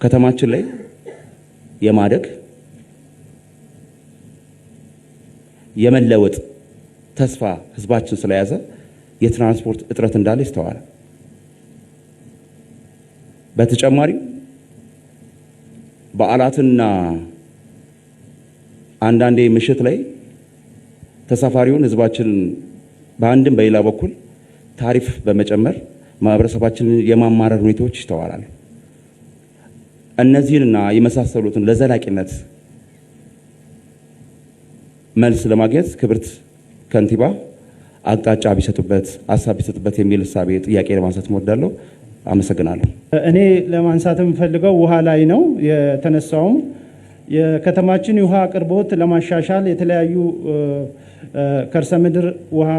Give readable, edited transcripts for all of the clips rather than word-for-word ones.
ከተማችን ላይ የማደግ የመለወጥ ተስፋ ህዝባችን ስለያዘ የትራንስፖርት እጥረት እንዳለ ይስተዋላል። በተጨማሪ በዓላትና አንዳንዴ ምሽት ላይ ተሳፋሪውን ህዝባችን በአንድም በሌላ በኩል ታሪፍ በመጨመር ማህበረሰባችንን የማማረር ሁኔታዎች ይስተዋላሉ። እነዚህንና የመሳሰሉትን ለዘላቂነት መልስ ለማግኘት ክብርት ከንቲባ አቅጣጫ ቢሰጡበት ሐሳብ ቢሰጡበት የሚል ሐሳብ ጥያቄ ለማንሳት እወዳለሁ። አመሰግናለሁ። እኔ ለማንሳት የምፈልገው ውሃ ላይ ነው የተነሳውም የከተማችን የውሃ አቅርቦት ለማሻሻል የተለያዩ ከርሰ ምድር ውሃ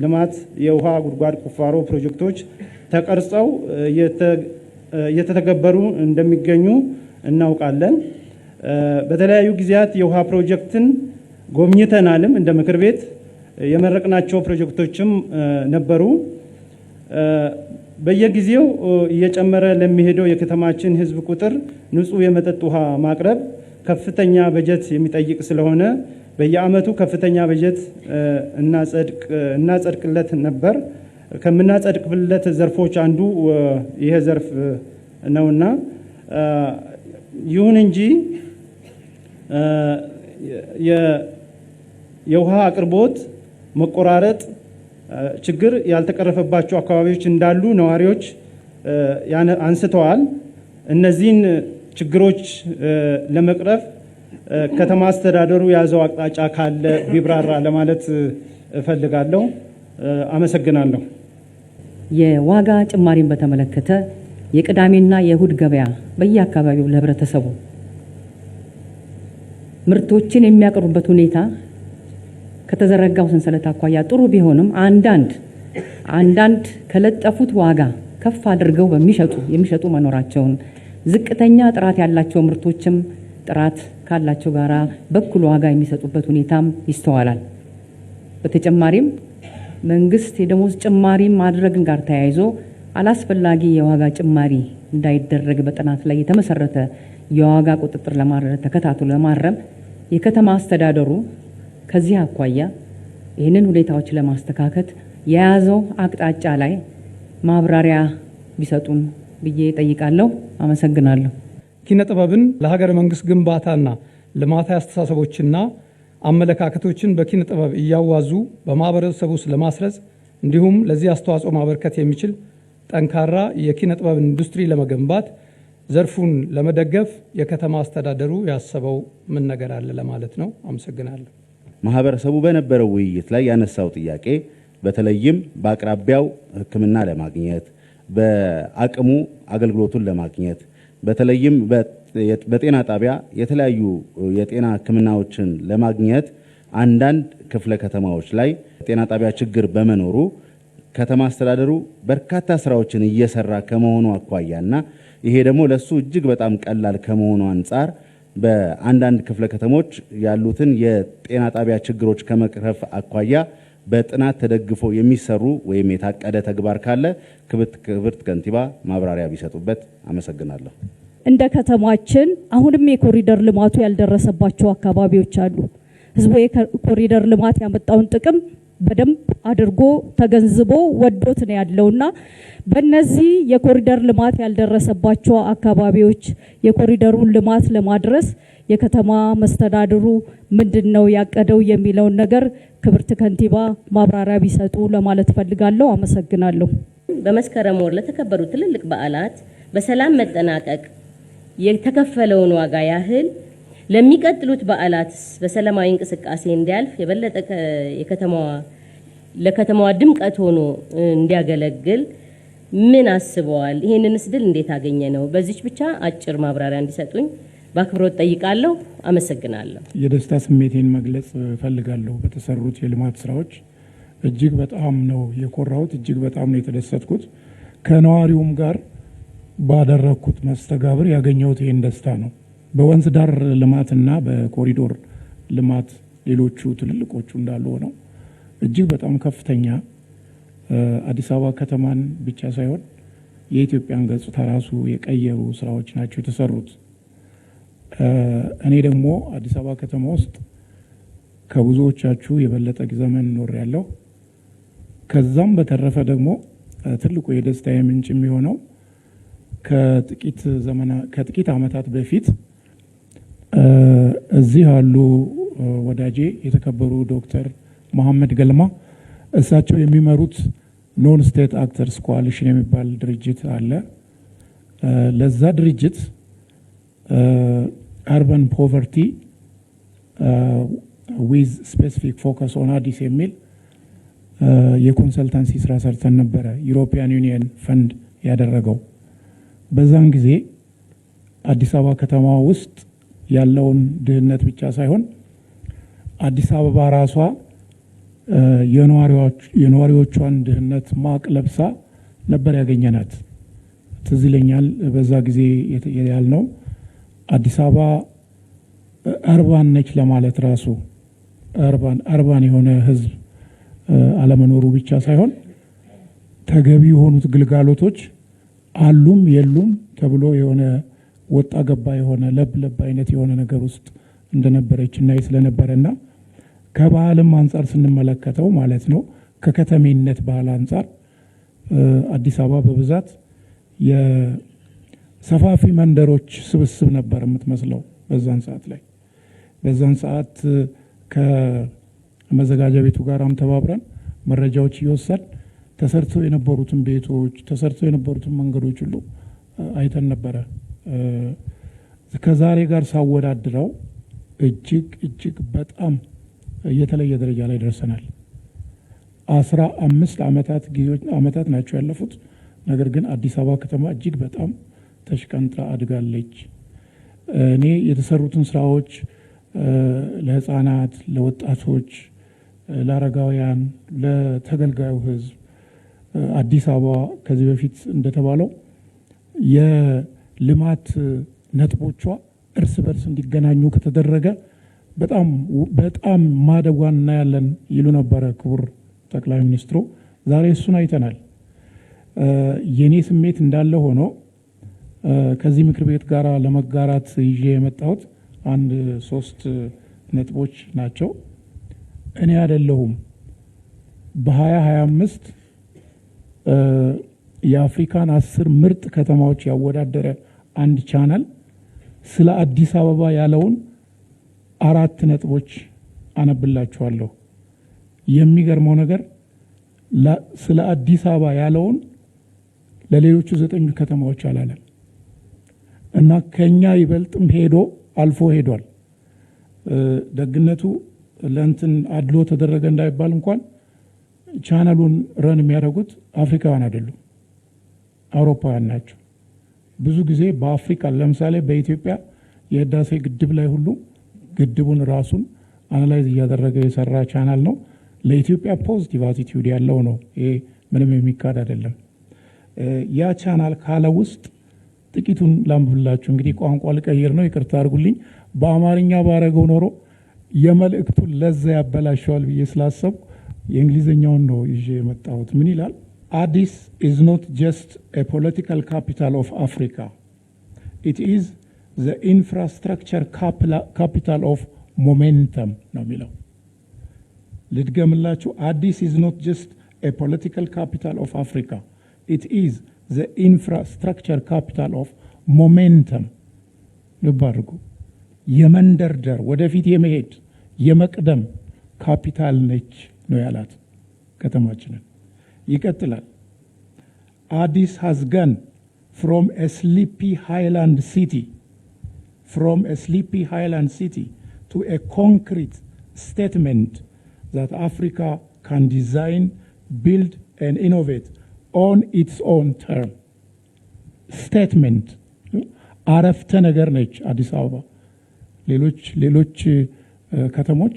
ልማት የውሃ ጉድጓድ ቁፋሮ ፕሮጀክቶች ተቀርጸው እየተተገበሩ እንደሚገኙ እናውቃለን። በተለያዩ ጊዜያት የውሃ ፕሮጀክትን ጎብኝተናልም እንደ ምክር ቤት የመረቅናቸው ፕሮጀክቶችም ነበሩ። በየጊዜው እየጨመረ ለሚሄደው የከተማችን ህዝብ ቁጥር ንጹህ የመጠጥ ውሃ ማቅረብ ከፍተኛ በጀት የሚጠይቅ ስለሆነ በየአመቱ ከፍተኛ በጀት እናጸድቅለት ነበር። ከምናጸድቅለት ዘርፎች አንዱ ይሄ ዘርፍ ነውና ይሁን እንጂ የውሃ አቅርቦት መቆራረጥ ችግር ያልተቀረፈባቸው አካባቢዎች እንዳሉ ነዋሪዎች አንስተዋል። እነዚህን ችግሮች ለመቅረፍ ከተማ አስተዳደሩ ያዘው አቅጣጫ ካለ ቢብራራ ለማለት እፈልጋለሁ። አመሰግናለሁ። የዋጋ ጭማሪን በተመለከተ የቅዳሜና የእሁድ ገበያ በየአካባቢው ለህብረተሰቡ ምርቶችን የሚያቀርቡበት ሁኔታ ከተዘረጋው ሰንሰለት አኳያ ጥሩ ቢሆንም አንዳንድ ከለጠፉት ዋጋ ከፍ አድርገው የሚሸጡ መኖራቸውን ዝቅተኛ ጥራት ያላቸው ምርቶችም ጥራት ካላቸው ጋራ በኩል ዋጋ የሚሰጡበት ሁኔታም ይስተዋላል። በተጨማሪም መንግስት የደሞዝ ጭማሪ ማድረግን ጋር ተያይዞ አላስፈላጊ የዋጋ ጭማሪ እንዳይደረግ በጥናት ላይ የተመሰረተ የዋጋ ቁጥጥር ተከታትሎ ለማረም የከተማ አስተዳደሩ ከዚህ አኳያ ይህንን ሁኔታዎች ለማስተካከል የያዘው አቅጣጫ ላይ ማብራሪያ ቢሰጡን ብዬ ጠይቃለሁ። አመሰግናለሁ። ኪነ ጥበብን ለሀገረ መንግስት ግንባታና ልማታዊ አስተሳሰቦችና አመለካከቶችን በኪነ ጥበብ እያዋዙ በማህበረሰቡ ውስጥ ለማስረጽ እንዲሁም ለዚህ አስተዋጽኦ ማበርከት የሚችል ጠንካራ የኪነ ጥበብ ኢንዱስትሪ ለመገንባት ዘርፉን ለመደገፍ የከተማ አስተዳደሩ ያሰበው ምን ነገር አለ ለማለት ነው። አመሰግናለሁ። ማህበረሰቡ በነበረው ውይይት ላይ ያነሳው ጥያቄ በተለይም በአቅራቢያው ሕክምና ለማግኘት በአቅሙ አገልግሎቱን ለማግኘት በተለይም በጤና ጣቢያ የተለያዩ የጤና ሕክምናዎችን ለማግኘት አንዳንድ ክፍለ ከተማዎች ላይ ጤና ጣቢያ ችግር በመኖሩ ከተማ አስተዳደሩ በርካታ ስራዎችን እየሰራ ከመሆኑ አኳያና ይሄ ደግሞ ለሱ እጅግ በጣም ቀላል ከመሆኑ አንፃር በአንዳንድ ክፍለ ከተሞች ያሉትን የጤና ጣቢያ ችግሮች ከመቅረፍ አኳያ በጥናት ተደግፎ የሚሰሩ ወይም የታቀደ ተግባር ካለ ክብርት ከንቲባ ማብራሪያ ቢሰጡበት። አመሰግናለሁ። እንደ ከተማችን አሁንም የኮሪደር ልማቱ ያልደረሰባቸው አካባቢዎች አሉ። ህዝቡ የኮሪደር ልማት ያመጣውን ጥቅም በደንብ አድርጎ ተገንዝቦ ወዶት ነው ያለውና በእነዚህ የኮሪደር ልማት ያልደረሰባቸው አካባቢዎች የኮሪደሩን ልማት ለማድረስ የከተማ መስተዳድሩ ምንድነው ያቀደው የሚለውን ነገር ክብርት ከንቲባ ማብራሪያ ቢሰጡ ለማለት ፈልጋለሁ። አመሰግናለሁ። በመስከረም ወር ለተከበሩ ትልልቅ በዓላት በሰላም መጠናቀቅ የተከፈለውን ዋጋ ያህል ለሚቀጥሉት በዓላት በሰላማዊ እንቅስቃሴ እንዲያልፍ የበለጠ ለከተማዋ ድምቀት ሆኖ እንዲያገለግል ምን አስበዋል? ይሄንንስ ድል እንዴት አገኘ ነው? በዚች ብቻ አጭር ማብራሪያ እንዲሰጡኝ በአክብሮት ጠይቃለሁ። አመሰግናለሁ። የደስታ ስሜቴን መግለጽ ፈልጋለሁ። በተሰሩት የልማት ስራዎች እጅግ በጣም ነው የኮራሁት፣ እጅግ በጣም ነው የተደሰትኩት። ከነዋሪውም ጋር ባደረኩት መስተጋብር ያገኘሁት ይሄን ደስታ ነው። በወንዝ ዳር ልማትና በኮሪዶር ልማት ሌሎቹ ትልልቆቹ እንዳሉ ሆነው እጅግ በጣም ከፍተኛ አዲስ አበባ ከተማን ብቻ ሳይሆን የኢትዮጵያን ገጽታ ራሱ የቀየሩ ስራዎች ናቸው የተሰሩት። እኔ ደግሞ አዲስ አበባ ከተማ ውስጥ ከብዙዎቻችሁ የበለጠ ዘመን ኖሬያለሁ። ከዛም በተረፈ ደግሞ ትልቁ የደስታዬ ምንጭ የሚሆነው ከጥቂት ዓመታት በፊት እዚህ ያሉ ወዳጄ የተከበሩ ዶክተር መሐመድ ገልማ እሳቸው የሚመሩት ኖን ስቴት አክተርስ ኮአሊሽን የሚባል ድርጅት አለ። ለዛ ድርጅት አርባን ፖቨርቲ ዊዝ ስፔሲፊክ ፎከስ ኦን አዲስ የሚል የኮንሰልታንሲ ስራ ሰርተን ነበረ። ዩሮፒያን ዩኒየን ፈንድ ያደረገው በዛን ጊዜ አዲስ አበባ ከተማ ውስጥ ያለውን ድህነት ብቻ ሳይሆን አዲስ አበባ ራሷ የነዋሪዎቿን ድህነት ማቅ ለብሳ ነበር ያገኘናት። ትዝ ይለኛል በዛ ጊዜ ያልነው አዲስ አበባ አርባን ነች ለማለት ራሱ አርባን የሆነ ህዝብ አለመኖሩ ብቻ ሳይሆን ተገቢ የሆኑት ግልጋሎቶች አሉም የሉም ተብሎ የሆነ ወጣ ገባ የሆነ ለብ አይነት የሆነ ነገር ውስጥ እንደነበረች እና ስለነበረና ከባህልም አንፃር ስንመለከተው ማለት ነው ከከተሜነት ባህል አንፃር አዲስ አበባ በብዛት የሰፋፊ መንደሮች ስብስብ ነበር የምትመስለው በዛን ሰዓት ላይ። በዛን ሰዓት ከመዘጋጃ ቤቱ ጋርም ተባብረን መረጃዎች እየወሰድ ተሰርተው የነበሩትን ቤቶች ተሰርተው የነበሩትን መንገዶች ሁሉ አይተን ነበረ። ከዛሬ ጋር ሳወዳድረው እጅግ በጣም የተለየ ደረጃ ላይ ደርሰናል። 15 ዓመታት ናቸው ያለፉት። ነገር ግን አዲስ አበባ ከተማ እጅግ በጣም ተሽቀንጥራ አድጋለች። እኔ የተሰሩትን ስራዎች ለህፃናት፣ ለወጣቶች፣ ለአረጋውያን፣ ለተገልጋዩ ህዝብ አዲስ አበባ ከዚህ በፊት እንደተባለው የልማት ነጥቦቿ እርስ በርስ እንዲገናኙ ከተደረገ በጣም ማደጓን እናያለን ይሉ ነበረ ክቡር ጠቅላይ ሚኒስትሩ። ዛሬ እሱን አይተናል። የኔ ስሜት እንዳለ ሆኖ ከዚህ ምክር ቤት ጋር ለመጋራት ይዤ የመጣሁት 3 ነጥቦች ናቸው። እኔ አይደለሁም በ2025 የአፍሪካን 10 ምርጥ ከተማዎች ያወዳደረ አንድ ቻናል ስለ አዲስ አበባ ያለውን 4 ነጥቦች አነብላችኋለሁ። የሚገርመው ነገር ስለ አዲስ አበባ ያለውን ለሌሎቹ 9 ከተማዎች አላለም እና ከኛ ይበልጥም አልፎ ሄዷል። ደግነቱ ለእንትን አድሎ ተደረገ እንዳይባል እንኳን ቻናሉን ረን የሚያደርጉት አፍሪካውያን አይደሉም፣ አውሮፓውያን ናቸው። ብዙ ጊዜ በአፍሪካ ለምሳሌ በኢትዮጵያ የህዳሴ ግድብ ላይ ሁሉ ግድቡን ራሱን አናላይዝ እያደረገ የሰራ ቻናል ነው። ለኢትዮጵያ ፖዚቲቭ አቲቲዩድ ያለው ነው። ይሄ ምንም የሚካድ አይደለም። ያ ቻናል ካለ ውስጥ ጥቂቱን ላንብብላችሁ። እንግዲህ ቋንቋ ልቀይር ነው፣ ይቅርታ አድርጉልኝ። በአማርኛ ባረገው ኖሮ የመልእክቱን ለዛ ያበላሸዋል ብዬ ስላሰብኩ የእንግሊዝኛውን ነው ይዤ የመጣሁት። ምን ይላል? አዲስ is not just a political capital of Africa. It is the infrastructure capital of momentum ነው የሚለው። ልድገምላችሁ። አዲስ is not just a political capital of Africa. It is the infrastructure capital of momentum. ልብ አድርጉ። የመንደርደር ወደፊት የመሄድ የመቅደም ካፒታል ነች ነው ያላት ከተማችንን። ይቀጥላል። አዲስ has gone from a sleepy highland city to a concrete statement that Africa can design, build and innovate on its own term. statement አረፍተ ነገር ነች አዲስ አበባ። ሌሎች ከተሞች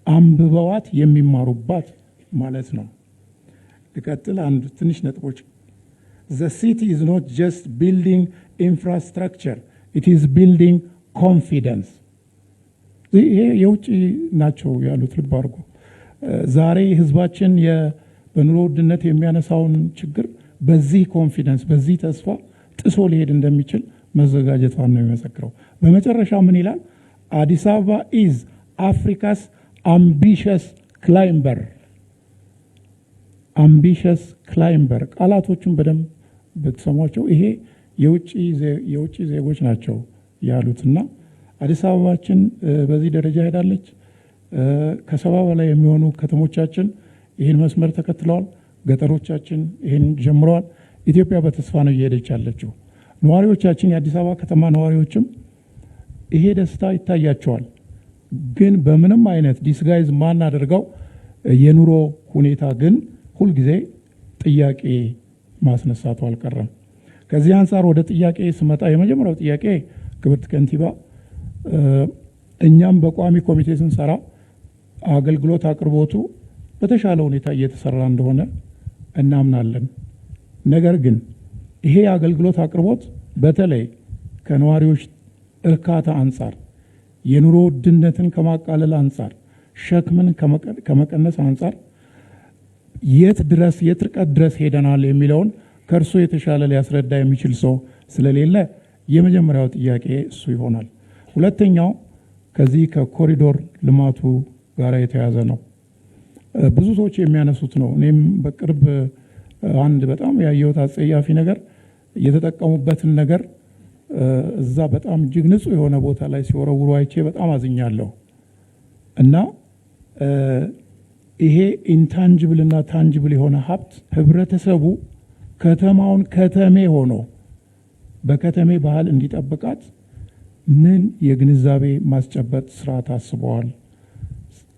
አንብበዋት የሚማሩባት ማለት ነው። ልቀጥል አንድ ትንሽ ነጥቦች። The city is not just building infrastructure, it is building confidence. ይሄ የውጭ ናቸው ያሉት። ልብ አድርጉ። ዛሬ ህዝባችን በኑሮ ውድነት የሚያነሳውን ችግር በዚህ ኮንፊደንስ በዚህ ተስፋ ጥሶ ሊሄድ እንደሚችል መዘጋጀቷን ነው የሚመሰክረው። በመጨረሻ ምን ይላል? አዲስ አበባ ኢዝ አፍሪካስ አምቢሽስ ክላይምበር። አምቢሽስ ክላይምበር ቃላቶቹን በደንብ ብትሰሟቸው ይሄ የውጭ ዜጎች ናቸው ያሉትና አዲስ አበባችን በዚህ ደረጃ ሄዳለች። ከሰባ በላይ የሚሆኑ ከተሞቻችን ይህን መስመር ተከትለዋል። ገጠሮቻችን ይህን ጀምረዋል። ኢትዮጵያ በተስፋ ነው እየሄደች ያለችው። ነዋሪዎቻችን፣ የአዲስ አበባ ከተማ ነዋሪዎችም ይሄ ደስታ ይታያቸዋል። ግን በምንም አይነት ዲስጋይዝ ማናደርገው የኑሮ ሁኔታ ግን ሁልጊዜ ጥያቄ ማስነሳቱ አልቀረም። ከዚህ አንጻር ወደ ጥያቄ ስመጣ የመጀመሪያው ጥያቄ ክብርት ከንቲባ፣ እኛም በቋሚ ኮሚቴ ስንሰራ አገልግሎት አቅርቦቱ በተሻለ ሁኔታ እየተሰራ እንደሆነ እናምናለን። ነገር ግን ይሄ የአገልግሎት አቅርቦት በተለይ ከነዋሪዎች እርካታ አንጻር፣ የኑሮ ውድነትን ከማቃለል አንጻር፣ ሸክምን ከመቀነስ አንጻር የት ርቀት ድረስ ሄደናል የሚለውን ከእርሶ የተሻለ ሊያስረዳ የሚችል ሰው ስለሌለ የመጀመሪያው ጥያቄ እሱ ይሆናል። ሁለተኛው ከዚህ ከኮሪዶር ልማቱ ጋር የተያዘ ነው። ብዙ ሰዎች የሚያነሱት ነው። እኔም በቅርብ አንድ በጣም ያየሁት አጸያፊ ነገር የተጠቀሙበትን ነገር እዛ በጣም እጅግ ንጹህ የሆነ ቦታ ላይ ሲወረውሩ አይቼ በጣም አዝኛለሁ። እና ይሄ ኢንታንጅብል እና ታንጅብል የሆነ ሀብት ህብረተሰቡ ከተማውን ከተሜ ሆኖ በከተሜ ባህል እንዲጠብቃት ምን የግንዛቤ ማስጨበጥ ስራ ታስበዋል?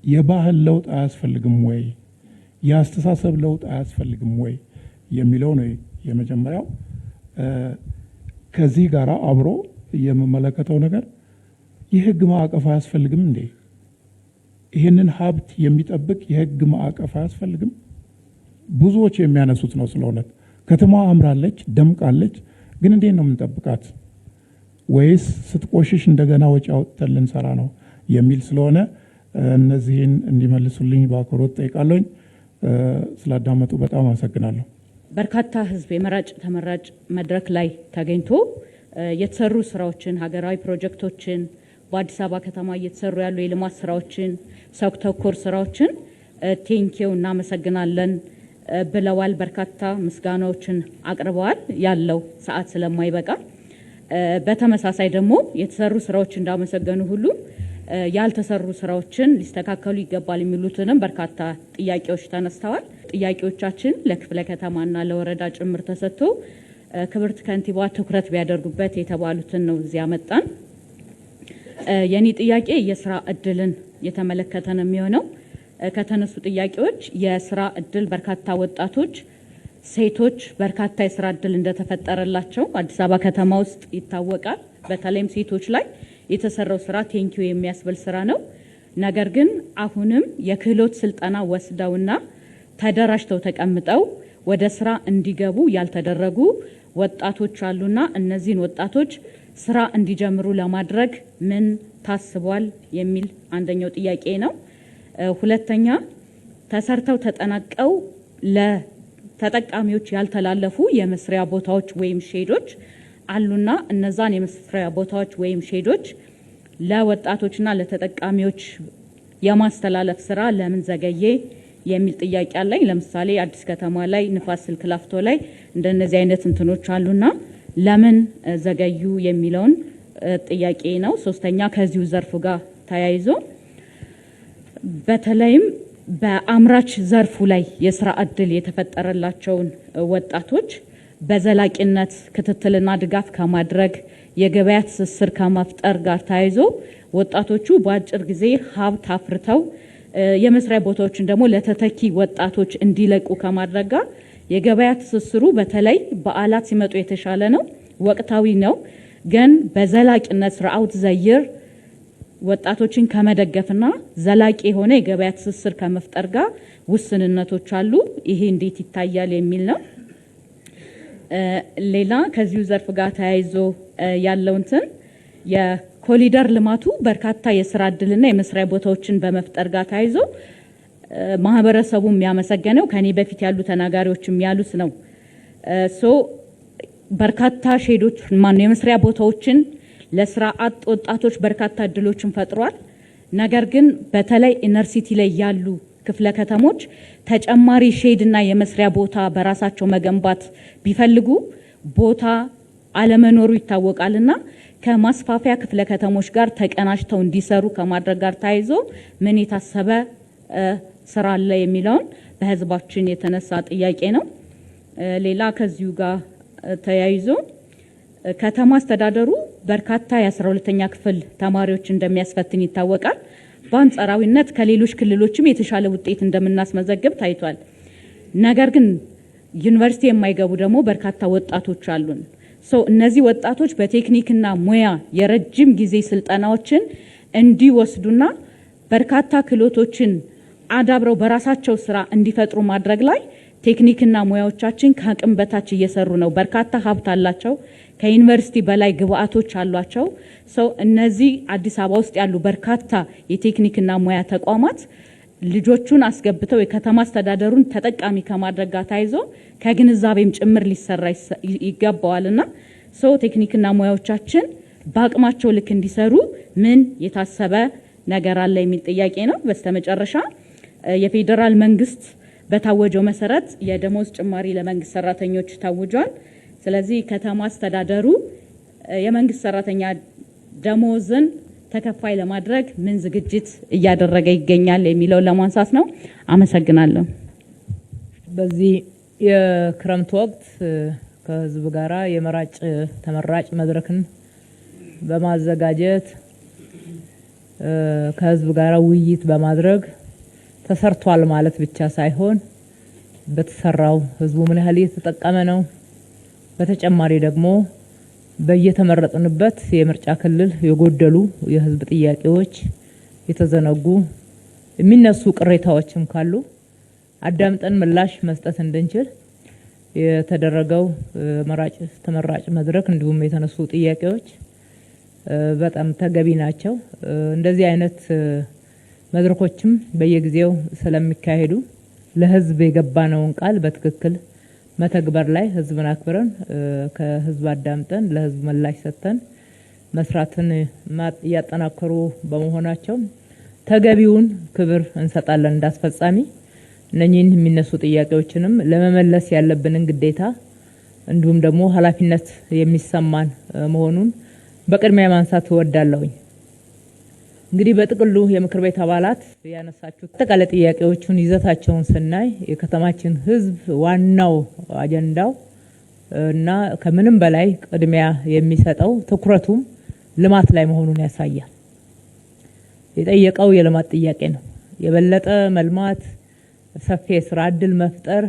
የባህል ለውጥ አያስፈልግም ወይ? የአስተሳሰብ ለውጥ አያስፈልግም ወይ የሚለው ነው የመጀመሪያው። ከዚህ ጋር አብሮ የምመለከተው ነገር የህግ ማዕቀፍ አያስፈልግም እንዴ? ይህንን ሀብት የሚጠብቅ የህግ ማዕቀፍ አያስፈልግም? ብዙዎች የሚያነሱት ነው። ስለሆነ ከተማዋ አምራለች፣ ደምቃለች፣ ግን እንዴት ነው የምንጠብቃት? ወይስ ስትቆሽሽ እንደገና ወጪ አውጥተን ልንሰራ ነው የሚል ስለሆነ እነዚህን እንዲመልሱልኝ በአክብሮት ጠይቃለሁኝ። ስላዳመጡ በጣም አመሰግናለሁ። በርካታ ህዝብ የመራጭ ተመራጭ መድረክ ላይ ተገኝቶ የተሰሩ ስራዎችን፣ ሀገራዊ ፕሮጀክቶችን፣ በአዲስ አበባ ከተማ እየተሰሩ ያሉ የልማት ስራዎችን፣ ሰው ተኮር ስራዎችን ቴንኪው እናመሰግናለን ብለዋል። በርካታ ምስጋናዎችን አቅርበዋል። ያለው ሰዓት ስለማይበቃ በተመሳሳይ ደግሞ የተሰሩ ስራዎች እንዳመሰገኑ ሁሉ ያልተሰሩ ስራዎችን ሊስተካከሉ ይገባል የሚሉትንም በርካታ ጥያቄዎች ተነስተዋል። ጥያቄዎቻችን ለክፍለ ከተማና ለወረዳ ጭምር ተሰጥቶ ክብርት ከንቲባ ትኩረት ቢያደርጉበት የተባሉትን ነው እዚያ መጣን። የኔ ጥያቄ የስራ እድልን የተመለከተ ነው የሚሆነው። ከተነሱ ጥያቄዎች የስራ እድል በርካታ ወጣቶች፣ ሴቶች በርካታ የስራ እድል እንደተፈጠረላቸው አዲስ አበባ ከተማ ውስጥ ይታወቃል። በተለይም ሴቶች ላይ የተሰራው ስራ ቴንኪው የሚያስብል ስራ ነው። ነገር ግን አሁንም የክህሎት ስልጠና ወስደውና ተደራጅተው ተቀምጠው ወደ ስራ እንዲገቡ ያልተደረጉ ወጣቶች አሉና እነዚህን ወጣቶች ስራ እንዲጀምሩ ለማድረግ ምን ታስቧል የሚል አንደኛው ጥያቄ ነው። ሁለተኛ ተሰርተው ተጠናቀው ለተጠቃሚዎች ያልተላለፉ የመስሪያ ቦታዎች ወይም ሼዶች አሉና እነዛን የመስሪያ ቦታዎች ወይም ሼዶች ለወጣቶችና ለተጠቃሚዎች የማስተላለፍ ስራ ለምን ዘገየ የሚል ጥያቄ አለኝ። ለምሳሌ አዲስ ከተማ ላይ፣ ንፋስ ስልክ ላፍቶ ላይ እንደነዚህ አይነት እንትኖች አሉና ለምን ዘገዩ የሚለውን ጥያቄ ነው። ሶስተኛ ከዚሁ ዘርፍ ጋር ተያይዞ በተለይም በአምራች ዘርፉ ላይ የስራ እድል የተፈጠረላቸውን ወጣቶች በዘላቂነት ክትትልና ድጋፍ ከማድረግ የገበያ ትስስር ከማፍጠር ጋር ተያይዞ ወጣቶቹ በአጭር ጊዜ ሀብት አፍርተው የመስሪያ ቦታዎችን ደግሞ ለተተኪ ወጣቶች እንዲለቁ ከማድረግ ጋር የገበያ ትስስሩ በተለይ በዓላት ሲመጡ የተሻለ ነው፣ ወቅታዊ ነው። ግን በዘላቂነት ስርዓት ዘይር ወጣቶችን ከመደገፍና ዘላቂ የሆነ የገበያ ትስስር ከመፍጠር ጋር ውስንነቶች አሉ። ይሄ እንዴት ይታያል የሚል ነው። ሌላ ከዚሁ ዘርፍ ጋር ተያይዞ ያለው እንትን የኮሪደር ልማቱ በርካታ የስራ እድልና የመስሪያ ቦታዎችን በመፍጠር ጋር ተያይዞ ማህበረሰቡ የሚያመሰገነው ከኔ በፊት ያሉ ተናጋሪዎችም ያሉት ነው። በርካታ ሼዶች የመስሪያ ቦታዎችን ለስራ አጥ ወጣቶች በርካታ እድሎችን ፈጥሯል። ነገር ግን በተለይ ኢነር ሲቲ ላይ ያሉ ክፍለ ከተሞች ተጨማሪ ሼድና የመስሪያ ቦታ በራሳቸው መገንባት ቢፈልጉ ቦታ አለመኖሩ ይታወቃልና ከማስፋፊያ ክፍለ ከተሞች ጋር ተቀናጅተው እንዲሰሩ ከማድረግ ጋር ተያይዞ ምን የታሰበ ስራ አለ የሚለውን በህዝባችን የተነሳ ጥያቄ ነው። ሌላ ከዚሁ ጋር ተያይዞ ከተማ አስተዳደሩ በርካታ የ12ኛ ክፍል ተማሪዎች እንደሚያስፈትን ይታወቃል። በአንጻራዊነት ከሌሎች ክልሎችም የተሻለ ውጤት እንደምናስመዘግብ ታይቷል። ነገር ግን ዩኒቨርሲቲ የማይገቡ ደግሞ በርካታ ወጣቶች አሉን። እነዚህ ወጣቶች በቴክኒክና ሙያ የረጅም ጊዜ ስልጠናዎችን እንዲወስዱና በርካታ ክህሎቶችን አዳብረው በራሳቸው ስራ እንዲፈጥሩ ማድረግ ላይ ቴክኒክና ሙያዎቻችን ከአቅም በታች እየሰሩ ነው። በርካታ ሀብት አላቸው። ከዩኒቨርሲቲ በላይ ግብአቶች አሏቸው። እነዚህ አዲስ አበባ ውስጥ ያሉ በርካታ የቴክኒክና ሙያ ተቋማት ልጆቹን አስገብተው የከተማ አስተዳደሩን ተጠቃሚ ከማድረግ ጋር ተያይዞ ከግንዛቤም ጭምር ሊሰራ ይገባዋልና ቴክኒክና ሙያዎቻችን በአቅማቸው ልክ እንዲሰሩ ምን የታሰበ ነገር አለ የሚል ጥያቄ ነው። በስተመጨረሻ የፌዴራል መንግስት በታወጀው መሰረት የደሞዝ ጭማሪ ለመንግስት ሰራተኞች ታውጇል። ስለዚህ ከተማ አስተዳደሩ የመንግስት ሰራተኛ ደሞዝን ተከፋይ ለማድረግ ምን ዝግጅት እያደረገ ይገኛል የሚለውን ለማንሳት ነው። አመሰግናለሁ። በዚህ የክረምት ወቅት ከህዝብ ጋራ የመራጭ ተመራጭ መድረክን በማዘጋጀት ከህዝብ ጋራ ውይይት በማድረግ ተሰርቷል ማለት ብቻ ሳይሆን በተሰራው ህዝቡ ምን ያህል እየተጠቀመ ነው፣ በተጨማሪ ደግሞ በየተመረጥንበት የምርጫ ክልል የጎደሉ የህዝብ ጥያቄዎች የተዘነጉ የሚነሱ ቅሬታዎችም ካሉ አዳምጠን ምላሽ መስጠት እንድንችል የተደረገው መራጭ ተመራጭ መድረክ እንዲሁም የተነሱ ጥያቄዎች በጣም ተገቢ ናቸው። እንደዚህ አይነት መድረኮችም በየጊዜው ስለሚካሄዱ ለህዝብ የገባነውን ቃል በትክክል መተግበር ላይ ህዝብን አክብረን ከህዝብ አዳምጠን ለህዝብ ምላሽ ሰጥተን መስራትን ያጠናከሩ በመሆናቸው ተገቢውን ክብር እንሰጣለን። እንዳስፈጻሚ እነኚህን የሚነሱ ጥያቄዎችንም ለመመለስ ያለብንን ግዴታ እንዲሁም ደግሞ ኃላፊነት የሚሰማን መሆኑን በቅድሚያ ማንሳት እወዳለሁኝ። እንግዲህ በጥቅሉ የምክር ቤት አባላት ያነሳችሁ አጠቃላይ ጥያቄዎቹን ይዘታቸውን ስናይ የከተማችን ህዝብ ዋናው አጀንዳው እና ከምንም በላይ ቅድሚያ የሚሰጠው ትኩረቱም ልማት ላይ መሆኑን ያሳያል። የጠየቀው የልማት ጥያቄ ነው። የበለጠ መልማት፣ ሰፊ የስራ እድል መፍጠር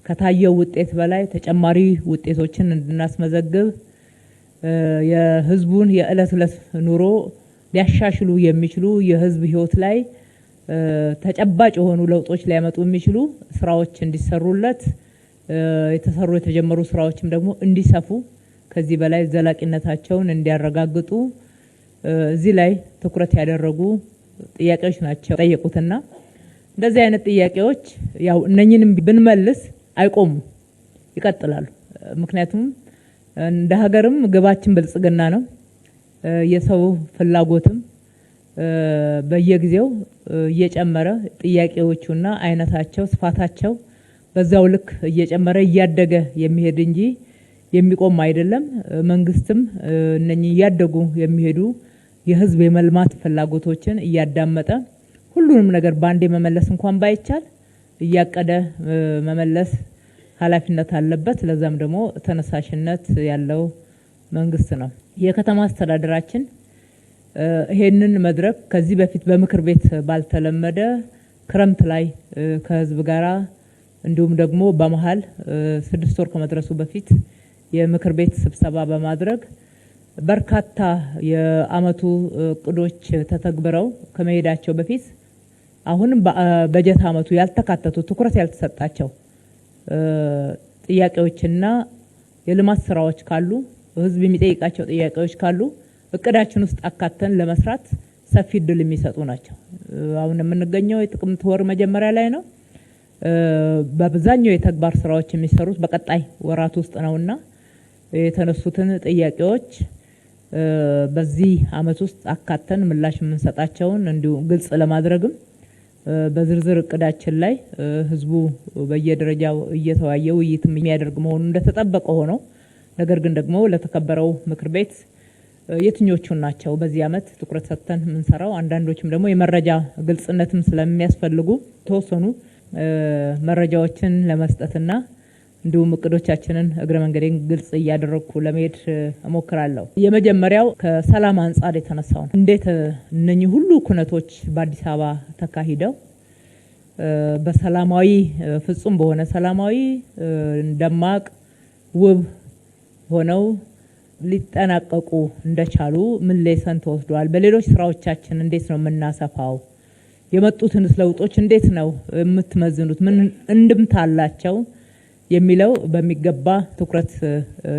ከታየው ውጤት በላይ ተጨማሪ ውጤቶችን እንድናስመዘግብ የህዝቡን የዕለት ዕለት ኑሮ ሊያሻሽሉ የሚችሉ የህዝብ ህይወት ላይ ተጨባጭ የሆኑ ለውጦች ሊያመጡ የሚችሉ ስራዎች እንዲሰሩለት የተሰሩ የተጀመሩ ስራዎችም ደግሞ እንዲሰፉ ከዚህ በላይ ዘላቂነታቸውን እንዲያረጋግጡ እዚህ ላይ ትኩረት ያደረጉ ጥያቄዎች ናቸው ጠየቁትና እንደዚህ አይነት ጥያቄዎች ያው እነኚህንም ብንመልስ አይቆሙ ይቀጥላሉ። ምክንያቱም እንደ ሀገርም ግባችን ብልጽግና ነው። የሰው ፍላጎትም በየጊዜው እየጨመረ ጥያቄዎቹና አይነታቸው ስፋታቸው በዛው ልክ እየጨመረ እያደገ የሚሄድ እንጂ የሚቆም አይደለም። መንግስትም እነኚህ እያደጉ የሚሄዱ የህዝብ የመልማት ፍላጎቶችን እያዳመጠ ሁሉንም ነገር ባንዴ መመለስ እንኳን ባይቻል እያቀደ መመለስ ኃላፊነት አለበት። ለዛም ደግሞ ተነሳሽነት ያለው መንግስት ነው። የከተማ አስተዳደራችን ይሄንን መድረክ ከዚህ በፊት በምክር ቤት ባልተለመደ ክረምት ላይ ከህዝብ ጋራ እንዲሁም ደግሞ በመሃል 6 ወር ከመድረሱ በፊት የምክር ቤት ስብሰባ በማድረግ በርካታ የአመቱ እቅዶች ተተግብረው ከመሄዳቸው በፊት አሁንም በጀት አመቱ ያልተካተቱ ትኩረት ያልተሰጣቸው ጥያቄዎችና የልማት ስራዎች ካሉ ህዝብ የሚጠይቃቸው ጥያቄዎች ካሉ እቅዳችን ውስጥ አካተን ለመስራት ሰፊ እድል የሚሰጡ ናቸው። አሁን የምንገኘው የጥቅምት ወር መጀመሪያ ላይ ነው። በአብዛኛው የተግባር ስራዎች የሚሰሩት በቀጣይ ወራት ውስጥ ነውና የተነሱትን ጥያቄዎች በዚህ አመት ውስጥ አካተን ምላሽ የምንሰጣቸውን እንዲሁ ግልጽ ለማድረግም በዝርዝር እቅዳችን ላይ ህዝቡ በየደረጃው እየተወያየ ውይይት የሚያደርግ መሆኑ እንደተጠበቀ ሆኖ ነገር ግን ደግሞ ለተከበረው ምክር ቤት የትኞቹን ናቸው በዚህ አመት ትኩረት ሰጥተን የምንሰራው አንዳንዶችም ደግሞ የመረጃ ግልጽነትም ስለሚያስፈልጉ ተወሰኑ መረጃዎችን ለመስጠትና እንዲሁም እቅዶቻችንን እግረ መንገዴን ግልጽ እያደረኩ ለመሄድ እሞክራለሁ። የመጀመሪያው ከሰላም አንጻር የተነሳው እንዴት እነኚህ ሁሉ ኩነቶች በአዲስ አበባ ተካሂደው በሰላማዊ ፍጹም በሆነ ሰላማዊ ደማቅ ውብ ሆነው ሊጠናቀቁ እንደቻሉ ምን ሌሰን ተወስዷል? በሌሎች ስራዎቻችን እንዴት ነው የምናሰፋው? የመጡትን ለውጦች እንዴት ነው የምትመዝኑት? ምን እንድምታ አላቸው የሚለው በሚገባ ትኩረት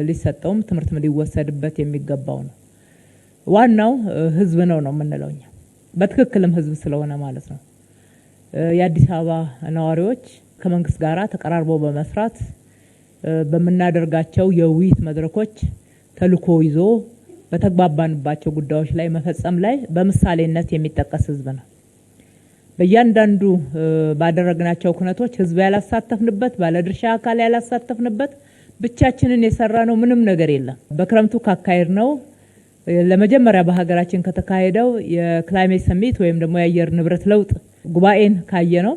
ሊሰጠውም ትምህርት ሊወሰድበት የሚገባው ነው። ዋናው ህዝብ ነው የምንለው እኛ በትክክልም ህዝብ ስለሆነ ማለት ነው። የአዲስ አበባ ነዋሪዎች ከመንግስት ጋራ ተቀራርበው በመስራት በመናደርጋቸው የውይይት መድረኮች ተልኮ ይዞ በተግባባንባቸው ጉዳዮች ላይ መፈጸም ላይ በምሳሌነት የሚጠቀስ ህዝብ ነው። በእያንዳንዱ ባደረግናቸው ኩነቶች ህዝብ ያላሳተፍንበት ባለድርሻ አካል ያላሳተፍንበት ብቻችንን የሰራነው ምንም ነገር የለም። በክረምቱ ካካሄድ ነው ለመጀመሪያ በሀገራችን ከተካሄደው የክላይሜት ሰሚት ወይም ደግሞ የአየር ንብረት ለውጥ ጉባኤን ካየነው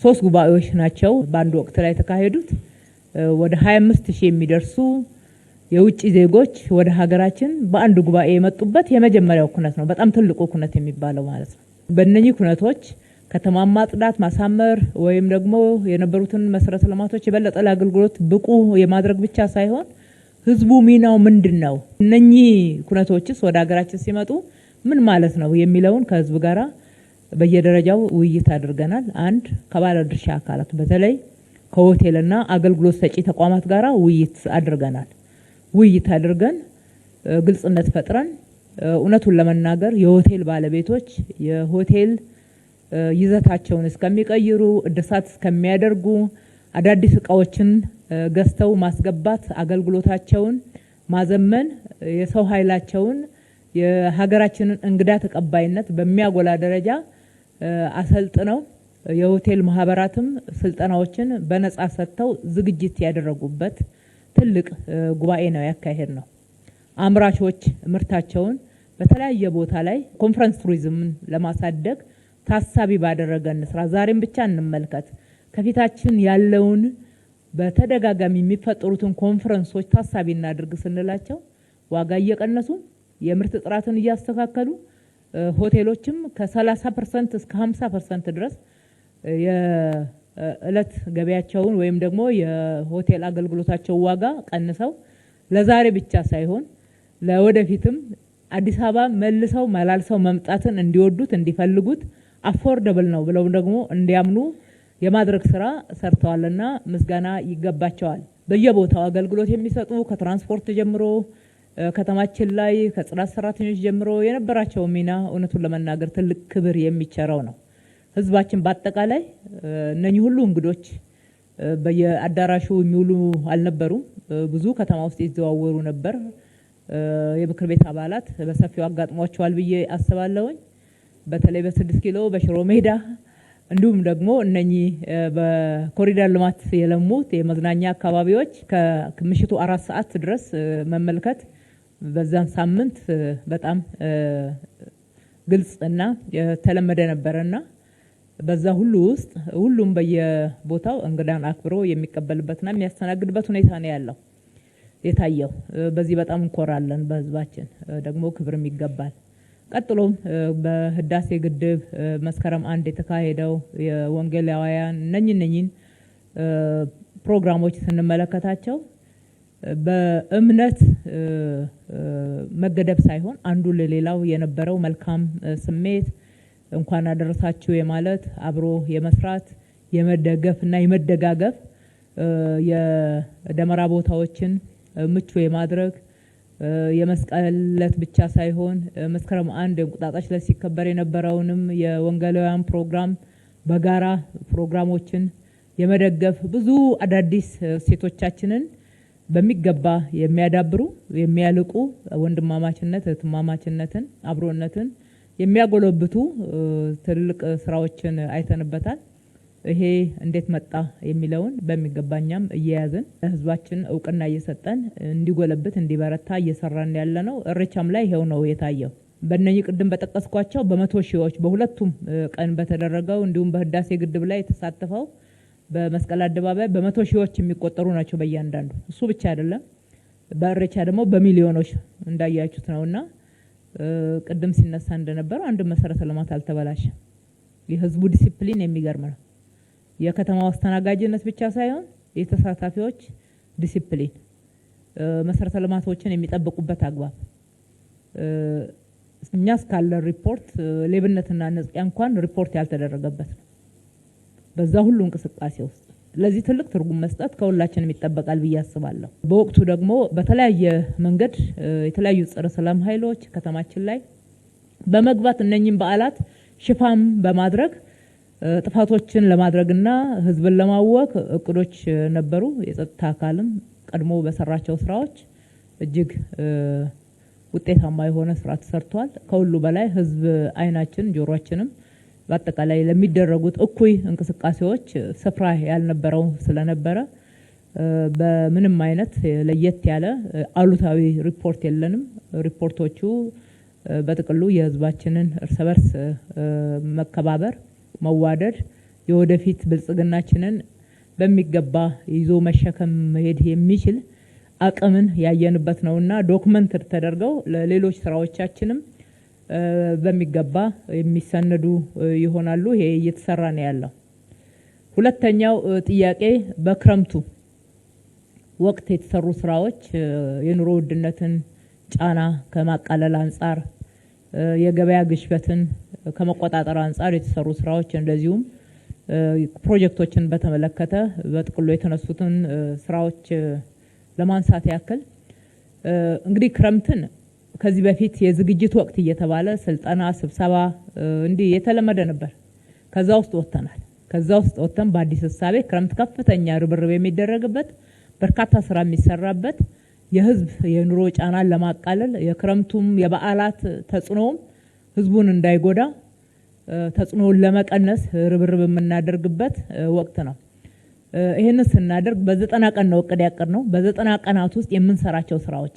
3 ጉባኤዎች ናቸው በአንድ ወቅት ላይ ተካሄዱት። ወደ 25000 የሚደርሱ የውጭ ዜጎች ወደ ሀገራችን በአንድ ጉባኤ የመጡበት የመጀመሪያው ኩነት ነው። በጣም ትልቁ ኩነት የሚባለው ማለት ነው። በእነኚህ ኩነቶች ከተማ ማጽዳት ማሳመር ወይም ደግሞ የነበሩትን መሰረተ ልማቶች የበለጠ ለአገልግሎት ብቁ የማድረግ ብቻ ሳይሆን ህዝቡ ሚናው ምንድነው? እነኚህ ኩነቶችስ ወደ ሀገራችን ሲመጡ ምን ማለት ነው የሚለውን ከህዝብ ጋራ በየደረጃው ውይይት አድርገናል። አንድ ከባለድርሻ አካላት በተለይ ከሆቴልና አገልግሎት ሰጪ ተቋማት ጋራ ውይይት አድርገናል። ውይይት አድርገን ግልጽነት ፈጥረን እውነቱን ለመናገር የሆቴል ባለቤቶች የሆቴል ይዘታቸውን እስከሚቀይሩ እድሳት እስከሚያደርጉ አዳዲስ እቃዎችን ገዝተው ማስገባት አገልግሎታቸውን ማዘመን የሰው ኃይላቸውን የሀገራችንን እንግዳ ተቀባይነት በሚያጎላ ደረጃ አሰልጥነው የሆቴል ማህበራትም ስልጠናዎችን በነጻ ሰጥተው ዝግጅት ያደረጉበት ትልቅ ጉባኤ ነው ያካሄድ ነው። አምራቾች ምርታቸውን በተለያየ ቦታ ላይ ኮንፈረንስ ቱሪዝምን ለማሳደግ ታሳቢ ባደረገን ስራ ዛሬም ብቻ እንመልከት። ከፊታችን ያለውን በተደጋጋሚ የሚፈጠሩትን ኮንፈረንሶች ታሳቢ እናድርግ ስንላቸው ዋጋ እየቀነሱ የምርት ጥራትን እያስተካከሉ ሆቴሎችም ከ30% እስከ 50% ድረስ የእለት ገበያቸውን ወይም ደግሞ የሆቴል አገልግሎታቸው ዋጋ ቀንሰው ለዛሬ ብቻ ሳይሆን ለወደፊትም አዲስ አበባ መልሰው መላልሰው መምጣትን እንዲወዱት እንዲፈልጉት አፎርደብል ነው ብለው ደግሞ እንዲያምኑ የማድረግ ስራ ሰርተዋልና ምስጋና ይገባቸዋል። በየቦታው አገልግሎት የሚሰጡ ከትራንስፖርት ጀምሮ ከተማችን ላይ ከጽዳት ሰራተኞች ጀምሮ የነበራቸው ሚና እውነቱን ለመናገር ትልቅ ክብር የሚቸረው ነው። ህዝባችን በአጠቃላይ እነኚህ ሁሉ እንግዶች በየአዳራሹ የሚውሉ አልነበሩም። ብዙ ከተማ ውስጥ ይዘዋወሩ ነበር። የምክር ቤት አባላት በሰፊው አጋጥሟቸዋል ብዬ አስባለሁኝ። በተለይ በ6 ኪሎ በሽሮ ሜዳ እንዲሁም ደግሞ እነኚህ በኮሪደር ልማት የለሙት የመዝናኛ አካባቢዎች ከምሽቱ 4 ሰዓት ድረስ መመልከት በዛን ሳምንት በጣም ግልጽ እና የተለመደ ነበርና በዛ ሁሉ ውስጥ ሁሉም በየቦታው እንግዳን አክብሮ የሚቀበልበትና የሚያስተናግድበት ሁኔታ ነው ያለው የታየው። በዚህ በጣም እንኮራለን። በህዝባችን ደግሞ ክብርም ይገባል። ቀጥሎም በህዳሴ ግድብ መስከረም 1 የተካሄደው የወንጌላውያን እነኚህን ፕሮግራሞች ስንመለከታቸው በእምነት መገደብ ሳይሆን አንዱ ለሌላው የነበረው መልካም ስሜት እንኳን አደረሳችሁ የማለት አብሮ የመስራት የመደገፍና የመደጋገፍ የደመራ ቦታዎችን ምቹ የማድረግ የመስቀለት ብቻ ሳይሆን መስከረም 1 እንቁጣጣሽ ላይ ሲከበር የነበረውንም የወንጌላውያን ፕሮግራም በጋራ ፕሮግራሞችን የመደገፍ ብዙ አዳዲስ ሴቶቻችንን በሚገባ የሚያዳብሩ የሚያልቁ ወንድማማችነት እህትማማችነትን አብሮነትን የሚያጎለብቱ ትልቅ ስራዎችን አይተንበታል። ይሄ እንዴት መጣ የሚለውን በሚገባኛም እየያዝን ለህዝባችን እውቅና እየሰጠን እንዲጎለብት እንዲበረታ እየሰራን ያለነው እሬቻም ላይ ይሄው ነው የታየው። በእነኚህ ቅድም በጠቀስኳቸው በመቶ ሺዎች በሁለቱም ቀን በተደረገው እንዲሁም በህዳሴ ግድብ ላይ የተሳተፈው በመስቀል አደባባይ በመቶ ሺዎች የሚቆጠሩ ናቸው በእያንዳንዱ። እሱ ብቻ አይደለም፣ በእሬቻ ደግሞ በሚሊዮኖች እንዳያችሁት ነውና ቅድም ሲነሳ እንደነበረው አንድ መሰረተ ልማት አልተበላሸም። የህዝቡ ዲሲፕሊን የሚገርም ነው። የከተማው አስተናጋጅነት ብቻ ሳይሆን የተሳታፊዎች ዲሲፕሊን፣ መሰረተ ልማቶችን የሚጠብቁበት አግባብ እኛ እስካለ ሪፖርት ሌብነትና ንጽቂያ እንኳን ሪፖርት ያልተደረገበት ነው በዛ ሁሉ እንቅስቃሴ ውስጥ። ለዚህ ትልቅ ትርጉም መስጠት ከሁላችንም ይጠበቃል ብዬ አስባለሁ። በወቅቱ ደግሞ በተለያየ መንገድ የተለያዩ ጸረ ሰላም ኃይሎች ከተማችን ላይ በመግባት እነኚህን በዓላት ሽፋን በማድረግ ጥፋቶችን ለማድረግና ህዝብን ለማወክ እቅዶች ነበሩ። የጸጥታ አካልም ቀድሞ በሰራቸው ስራዎች እጅግ ውጤታማ የሆነ ስራ ተሰርቷል። ከሁሉ በላይ ህዝብ አይናችን ጆሮአችንም በአጠቃላይ ለሚደረጉት እኩይ እንቅስቃሴዎች ስፍራ ያልነበረው ስለነበረ በምንም አይነት ለየት ያለ አሉታዊ ሪፖርት የለንም። ሪፖርቶቹ በጥቅሉ የህዝባችንን እርስ በርስ መከባበር፣ መዋደድ፣ የወደፊት ብልጽግናችንን በሚገባ ይዞ መሸከም መሄድ የሚችል አቅምን ያየንበት ነውና ዶክመንት ተደርገው ለሌሎች ስራዎቻችንም በሚገባ የሚሰነዱ ይሆናሉ። ይሄ እየተሰራ ነው ያለው። ሁለተኛው ጥያቄ በክረምቱ ወቅት የተሰሩ ስራዎች የኑሮ ውድነትን ጫና ከማቃለል አንጻር የገበያ ግሽበትን ከመቆጣጠር አንጻር የተሰሩ ስራዎች እንደዚሁም ፕሮጀክቶችን በተመለከተ በጥቅሉ የተነሱትን ስራዎች ለማንሳት ያክል እንግዲህ ክረምትን ከዚህ በፊት የዝግጅት ወቅት እየተባለ ስልጠና፣ ስብሰባ እንዲህ የተለመደ ነበር። ከዛ ውስጥ ወጥተናል። ከዛ ውስጥ ወጥተን በአዲስ ሐሳቤ ክረምት ከፍተኛ ርብርብ የሚደረግበት በርካታ ስራ የሚሰራበት የህዝብ የኑሮ ጫናን ለማቃለል የክረምቱም የበዓላት ተጽዕኖም ህዝቡን እንዳይጎዳ ተጽዕኖውን ለመቀነስ ርብርብ የምናደርግበት ወቅት ነው። ይሄንን ስናደርግ በ90 ቀን ነው እቅድ ያቀድነው። በ90 ቀናት ውስጥ የምንሰራቸው ስራዎች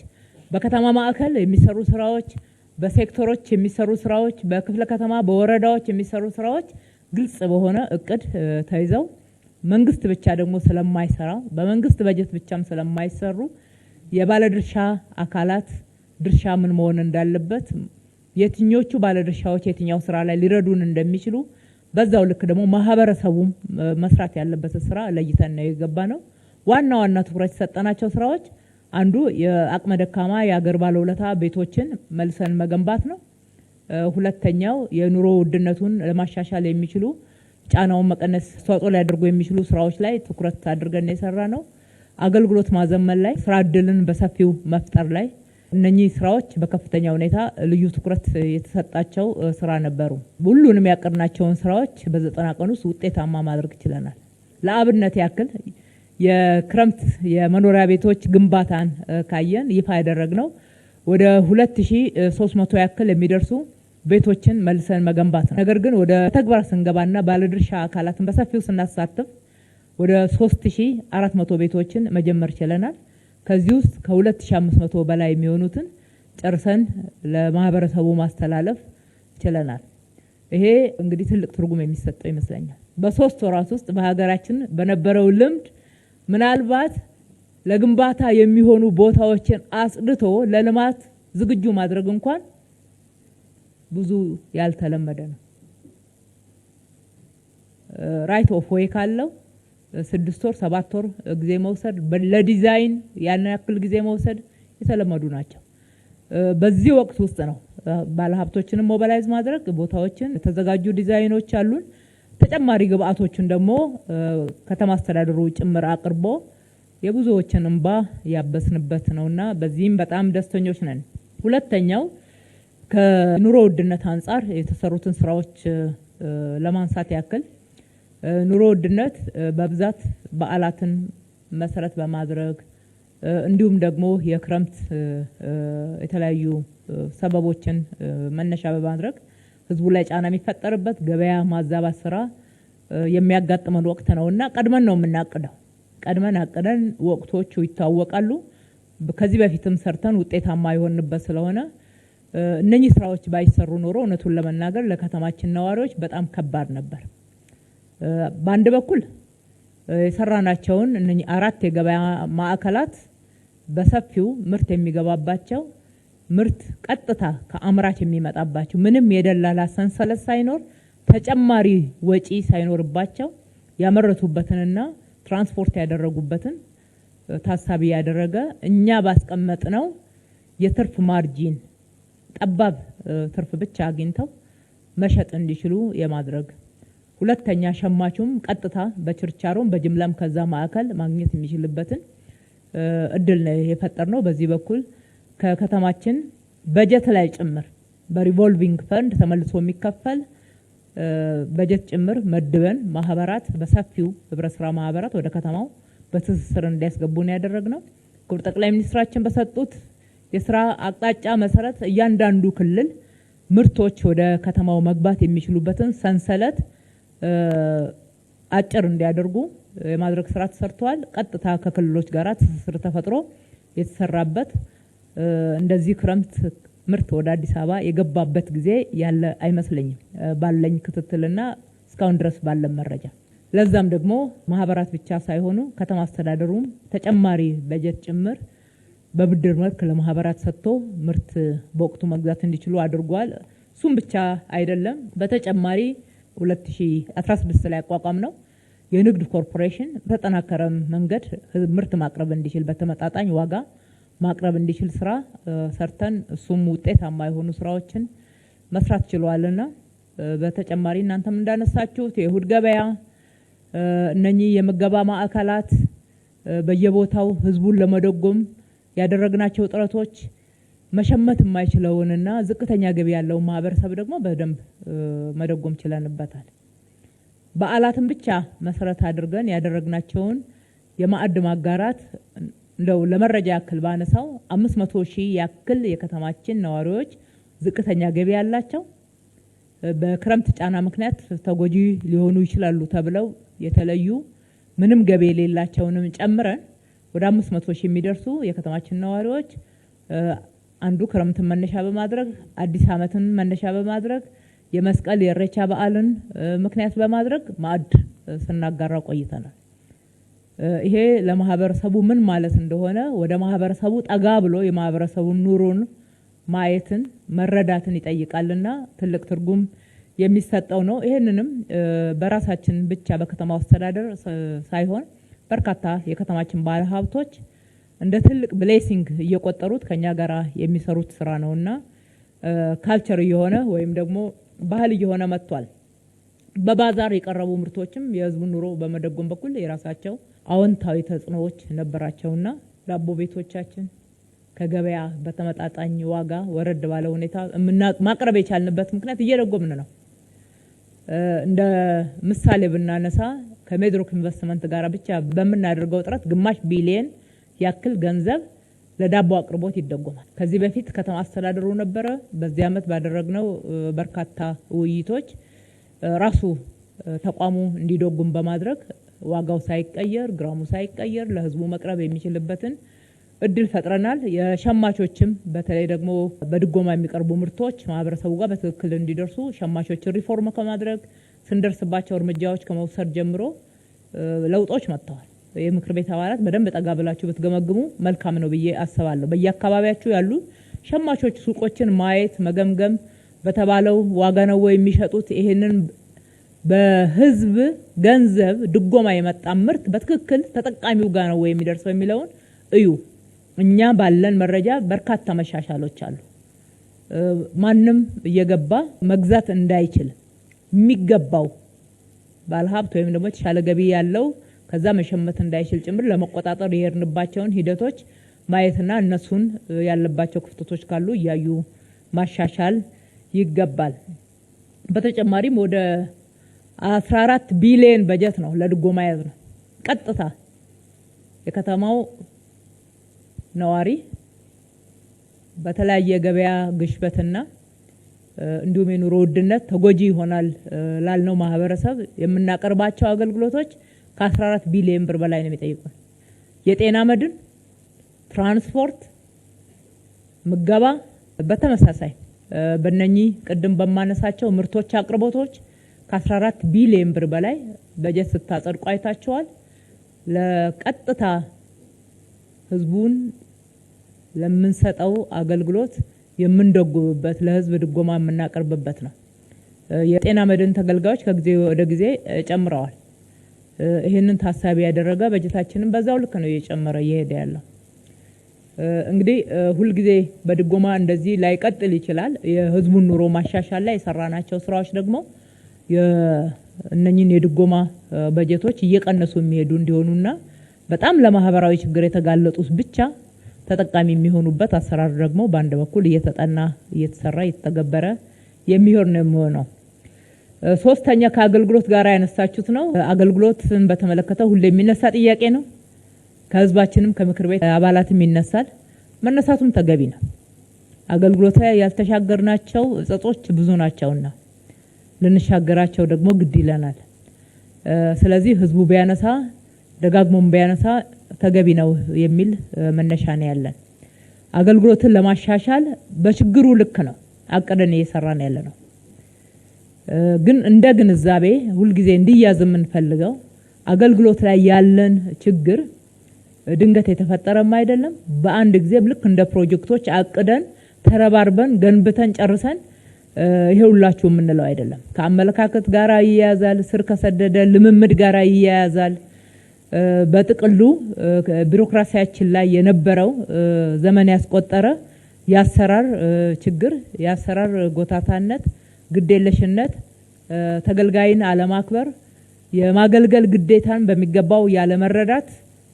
በከተማ ማዕከል የሚሰሩ ስራዎች፣ በሴክተሮች የሚሰሩ ስራዎች፣ በክፍለ ከተማ በወረዳዎች የሚሰሩ ስራዎች ግልጽ በሆነ እቅድ ተይዘው መንግስት ብቻ ደግሞ ስለማይሰራ በመንግስት በጀት ብቻም ስለማይሰሩ የባለድርሻ አካላት ድርሻ ምን መሆን እንዳለበት የትኞቹ ባለድርሻዎች የትኛው ስራ ላይ ሊረዱን እንደሚችሉ በዛው ልክ ደግሞ ማህበረሰቡም መስራት ያለበት ስራ ለይተን ነው የገባነው። ዋና ዋና ትኩረት የሰጠናቸው ስራዎች አንዱ የአቅመ ደካማ የአገር ባለውለታ ቤቶችን መልሰን መገንባት ነው። ሁለተኛው የኑሮ ውድነቱን ለማሻሻል የሚችሉ ጫናውን መቀነስ አስተዋጽኦ ሊያደርጉ የሚችሉ ስራዎች ላይ ትኩረት አድርገን የሰራ ነው። አገልግሎት ማዘመን ላይ፣ ስራ እድልን በሰፊው መፍጠር ላይ እነኚህ ስራዎች በከፍተኛ ሁኔታ ልዩ ትኩረት የተሰጣቸው ስራ ነበሩ። ሁሉንም ያቀርናቸውን ስራዎች በ90 ቀን ውስጥ ውጤታማ ማድረግ ችለናል። ለአብነት ያክል የክረምት የመኖሪያ ቤቶች ግንባታን ካየን ይፋ ያደረግነው ወደ 2300 ያክል የሚደርሱ ቤቶችን መልሰን መገንባት ነው። ነገር ግን ወደ ተግባር ስንገባና ባለድርሻ አካላትን በሰፊው ስናሳትፍ ወደ 3400 ቤቶችን መጀመር ችለናል። ከዚህ ውስጥ ከ2500 በላይ የሚሆኑትን ጨርሰን ለማህበረሰቡ ማስተላለፍ ችለናል። ይሄ እንግዲህ ትልቅ ትርጉም የሚሰጠው ይመስለኛል። በሶስት ወራት ውስጥ በሀገራችን በነበረው ልምድ ምናልባት ለግንባታ የሚሆኑ ቦታዎችን አጽድቶ ለልማት ዝግጁ ማድረግ እንኳን ብዙ ያልተለመደ ነው። ራይት ኦፍ ዌይ ካለው 6 ወር 7 ወር ጊዜ መውሰድ ለዲዛይን ያን ያክል ጊዜ መውሰድ የተለመዱ ናቸው። በዚህ ወቅት ውስጥ ነው ባለሀብቶችንም ሞባላይዝ ማድረግ ቦታዎችን ተዘጋጁ ዲዛይኖች አሉን። ተጨማሪ ግብአቶችን ደግሞ ከተማ አስተዳደሩ ጭምር አቅርቦ የብዙዎችን እንባ ያበስንበት ነውና በዚህም በጣም ደስተኞች ነን። ሁለተኛው ከኑሮ ውድነት አንጻር የተሰሩትን ስራዎች ለማንሳት ያክል ኑሮ ውድነት በብዛት በዓላትን መሰረት በማድረግ እንዲሁም ደግሞ የክረምት የተለያዩ ሰበቦችን መነሻ በማድረግ ህዝቡ ላይ ጫና የሚፈጠርበት ገበያ ማዛባት ስራ የሚያጋጥመን ወቅት ነውና ቀድመን ነው የምናቅደው። ቀድመን አቅደን ወቅቶቹ ይታወቃሉ። ከዚህ በፊትም ሰርተን ውጤታማ የሆንበት ስለሆነ እነኚህ ስራዎች ባይሰሩ ኖሮ እውነቱን ለመናገር ለከተማችን ነዋሪዎች በጣም ከባድ ነበር። በአንድ በኩል የሰራናቸውን እነኚህ 4 የገበያ ማዕከላት በሰፊው ምርት የሚገባባቸው ምርት ቀጥታ ከአምራች የሚመጣባቸው ምንም የደላላ ሰንሰለት ሳይኖር ተጨማሪ ወጪ ሳይኖርባቸው ያመረቱበትንና ትራንስፖርት ያደረጉበትን ታሳቢ ያደረገ እኛ ባስቀመጥነው የትርፍ ማርጂን ጠባብ ትርፍ ብቻ አግኝተው መሸጥ እንዲችሉ የማድረግ ሁለተኛ ሸማቹም ቀጥታ በችርቻሮም በጅምላም ከዛ ማዕከል ማግኘት የሚችልበትን እድል ነው የፈጠርነው። በዚህ በኩል ከከተማችን በጀት ላይ ጭምር በሪቮልቪንግ ፈንድ ተመልሶ የሚከፈል በጀት ጭምር መድበን ማህበራት በሰፊው ህብረት ስራ ማህበራት ወደ ከተማው በትስስር እንዲያስገቡ ነው ያደረግነው። ክቡር ጠቅላይ ሚኒስትራችን በሰጡት የስራ አቅጣጫ መሰረት እያንዳንዱ ክልል ምርቶች ወደ ከተማው መግባት የሚችሉበትን ሰንሰለት አጭር እንዲያደርጉ የማድረግ ስራ ተሰርቷል። ቀጥታ ከክልሎች ጋር ትስስር ተፈጥሮ የተሰራበት እንደዚህ ክረምት ምርት ወደ አዲስ አበባ የገባበት ጊዜ ያለ አይመስለኝም ባለኝ ክትትልና እስካሁን ድረስ ባለን መረጃ። ለዛም ደግሞ ማህበራት ብቻ ሳይሆኑ ከተማ አስተዳደሩም ተጨማሪ በጀት ጭምር በብድር መልክ ለማህበራት ሰጥቶ ምርት በወቅቱ መግዛት እንዲችሉ አድርጓል። እሱም ብቻ አይደለም። በተጨማሪ 2016 ላይ አቋቋም ነው የንግድ ኮርፖሬሽን በተጠናከረ መንገድ ምርት ማቅረብ እንዲችል በተመጣጣኝ ዋጋ ማቅረብ እንዲችል ስራ ሰርተን እሱም ውጤታማ የሆኑ ስራዎችን መስራት ችሏልና በተጨማሪ እናንተም እንዳነሳችሁት የእሁድ ገበያ እነኚህ የምገባ ማዕከላት በየቦታው ህዝቡን ለመደጎም ያደረግናቸው ጥረቶች መሸመት የማይችለውንና ዝቅተኛ ገቢ ያለው ማህበረሰብ ደግሞ በደንብ መደጎም ችለንበታል። በዓላትን ብቻ መሰረት አድርገን ያደረግናቸውን የማዕድ ማጋራት እንደው ለመረጃ ያክል ባነሳው 500,000 ያክል የከተማችን ነዋሪዎች ዝቅተኛ ገቢ ያላቸው በክረምት ጫና ምክንያት ተጎጂ ሊሆኑ ይችላሉ ተብለው የተለዩ ምንም ገቢ የሌላቸውንም ጨምረን ወደ 500,000 የሚደርሱ የከተማችን ነዋሪዎች አንዱ ክረምትን መነሻ በማድረግ አዲስ ዓመትን መነሻ በማድረግ የመስቀል የኢሬቻ በዓልን ምክንያት በማድረግ ማዕድ ስናጋራ ቆይተናል። ይሄ ለማህበረሰቡ ምን ማለት እንደሆነ ወደ ማህበረሰቡ ጠጋ ብሎ የማህበረሰቡን ኑሮን ማየትን መረዳትን ይጠይቃልና ትልቅ ትርጉም የሚሰጠው ነው። ይሄንንም በራሳችን ብቻ በከተማው አስተዳደር ሳይሆን በርካታ የከተማችን ባለ ሀብቶች እንደ ትልቅ ብሌሲንግ እየቆጠሩት ከኛ ጋር የሚሰሩት ስራ ነውና ካልቸር እየሆነ ወይም ደግሞ ባህል እየሆነ መጥቷል። በባዛር የቀረቡ ምርቶችም የህዝቡን ኑሮ በመደጎም በኩል የራሳቸው አዎንታዊ ተጽዕኖዎች ነበራቸውና ዳቦ ቤቶቻችን ከገበያ በተመጣጣኝ ዋጋ ወረድ ባለ ሁኔታ ማቅረብ የቻልንበት ምክንያት እየደጎምን ነው። እንደ ምሳሌ ብናነሳ ከሜድሮክ ኢንቨስትመንት ጋር ብቻ በመናደርገው ጥረት ግማሽ ቢሊየን ያክል ገንዘብ ለዳቦ አቅርቦት ይደጎማል። ከዚህ በፊት ከተማ አስተዳደሩ ነበረ። በዚህ ዓመት ባደረግነው በርካታ ውይይቶች ራሱ ተቋሙ እንዲደጉም በማድረግ ዋጋው ሳይቀየር ግራሙ ሳይቀየር ለህዝቡ መቅረብ የሚችልበትን እድል ፈጥረናል። የሸማቾችም በተለይ ደግሞ በድጎማ የሚቀርቡ ምርቶች ማህበረሰቡ ጋር በትክክል እንዲደርሱ ሸማቾችን ሪፎርም ከማድረግ ስንደርስባቸው እርምጃዎች ከመውሰድ ጀምሮ ለውጦች መጥተዋል። የምክር ቤት አባላት በደንብ ጠጋ ብላችሁ ብትገመግሙ መልካም ነው ብዬ አስባለሁ። በየአካባቢያችሁ ያሉ ሸማቾች ሱቆችን ማየት መገምገም በተባለው ዋጋ ነው ወይ የሚሸጡት፣ ይሄንን በህዝብ ገንዘብ ድጎማ የመጣ ምርት በትክክል ተጠቃሚው ጋር ነው ወይ የሚደርሰው የሚለውን እዩ። እኛ ባለን መረጃ በርካታ መሻሻሎች አሉ። ማንም እየገባ መግዛት እንዳይችል የሚገባው ባለሀብት ወይም ደግሞ የተሻለ ገቢ ያለው ከዛ መሸመት እንዳይችል ጭምር ለመቆጣጠር የሄድንባቸውን ሂደቶች ማየትና እነሱን ያለባቸው ክፍተቶች ካሉ እያዩ ማሻሻል ይገባል። በተጨማሪም ወደ 14 ቢሊዮን በጀት ነው ለድጎማ ያዝ ነው። ቀጥታ የከተማው ነዋሪ በተለያየ ገበያ ግሽበትና እንዲሁም የኑሮ ውድነት ተጎጂ ይሆናል ላልነው ማህበረሰብ የምናቀርባቸው አገልግሎቶች ከ14 ቢሊዮን ብር በላይ ነው የሚጠይቁት። የጤና መድን፣ ትራንስፖርት፣ ምገባ በተመሳሳይ በእነኚህ ቅድም በማነሳቸው ምርቶች አቅርቦቶች ከ14 ቢሊዮን ብር በላይ በጀት ስታጸድቁ አይታችኋል። ለቀጥታ ህዝቡን ለምንሰጠው አገልግሎት የምንደጉብበት ለህዝብ ድጎማ የምናቀርብበት ነው። የጤና መድን ተገልጋዮች ከጊዜ ወደ ጊዜ ጨምረዋል። ይህንን ታሳቢ ያደረገ በጀታችንን በዛው ልክ ነው እየጨመረ እየሄደ ያለው። እንግዲህ ሁልጊዜ በድጎማ እንደዚህ ላይቀጥል ይችላል። የህዝቡን ኑሮ ማሻሻል ላይ የሰራናቸው ስራዎች ደግሞ እነኚህን የድጎማ በጀቶች እየቀነሱ የሚሄዱ እንዲሆኑና በጣም ለማህበራዊ ችግር የተጋለጡት ብቻ ተጠቃሚ የሚሆኑበት አሰራር ደግሞ በአንድ በኩል እየተጠና እየተሰራ እየተተገበረ የሚሆን ነው የሚሆነው። ሶስተኛ ከአገልግሎት ጋር ያነሳችሁት ነው። አገልግሎትን በተመለከተ ሁሌ የሚነሳ ጥያቄ ነው። ከህዝባችንም ከምክር ቤት አባላትም ይነሳል። መነሳቱም ተገቢ ነው። አገልግሎት ላይ ያልተሻገርናቸው እጸጾች ብዙ ናቸውና ልንሻገራቸው ደግሞ ግድ ይለናል። ስለዚህ ህዝቡ ቢያነሳ ደጋግሞም ቢያነሳ ተገቢ ነው የሚል መነሻ ነው ያለን። አገልግሎትን ለማሻሻል በችግሩ ልክ ነው አቅደን እየሰራን ያለነው። ግን እንደ ግንዛቤ ሁልጊዜ እንዲያዝ የምንፈልገው አገልግሎት ላይ ያለን ችግር ድንገት የተፈጠረም አይደለም። በአንድ ጊዜ ልክ እንደ ፕሮጀክቶች አቅደን ተረባርበን ገንብተን ጨርሰን ይሄ ሁላችሁ የምንለው አይደለም። ከአመለካከት ጋር ይያያዛል፣ ስር ከሰደደ ልምምድ ጋር ይያያዛል። በጥቅሉ ቢሮክራሲያችን ላይ የነበረው ዘመን ያስቆጠረ ያሰራር ችግር፣ ያሰራር ጎታታነት፣ ግዴለሽነት፣ ተገልጋይን አለማክበር፣ የማገልገል ግዴታን በሚገባው ያለ መረዳት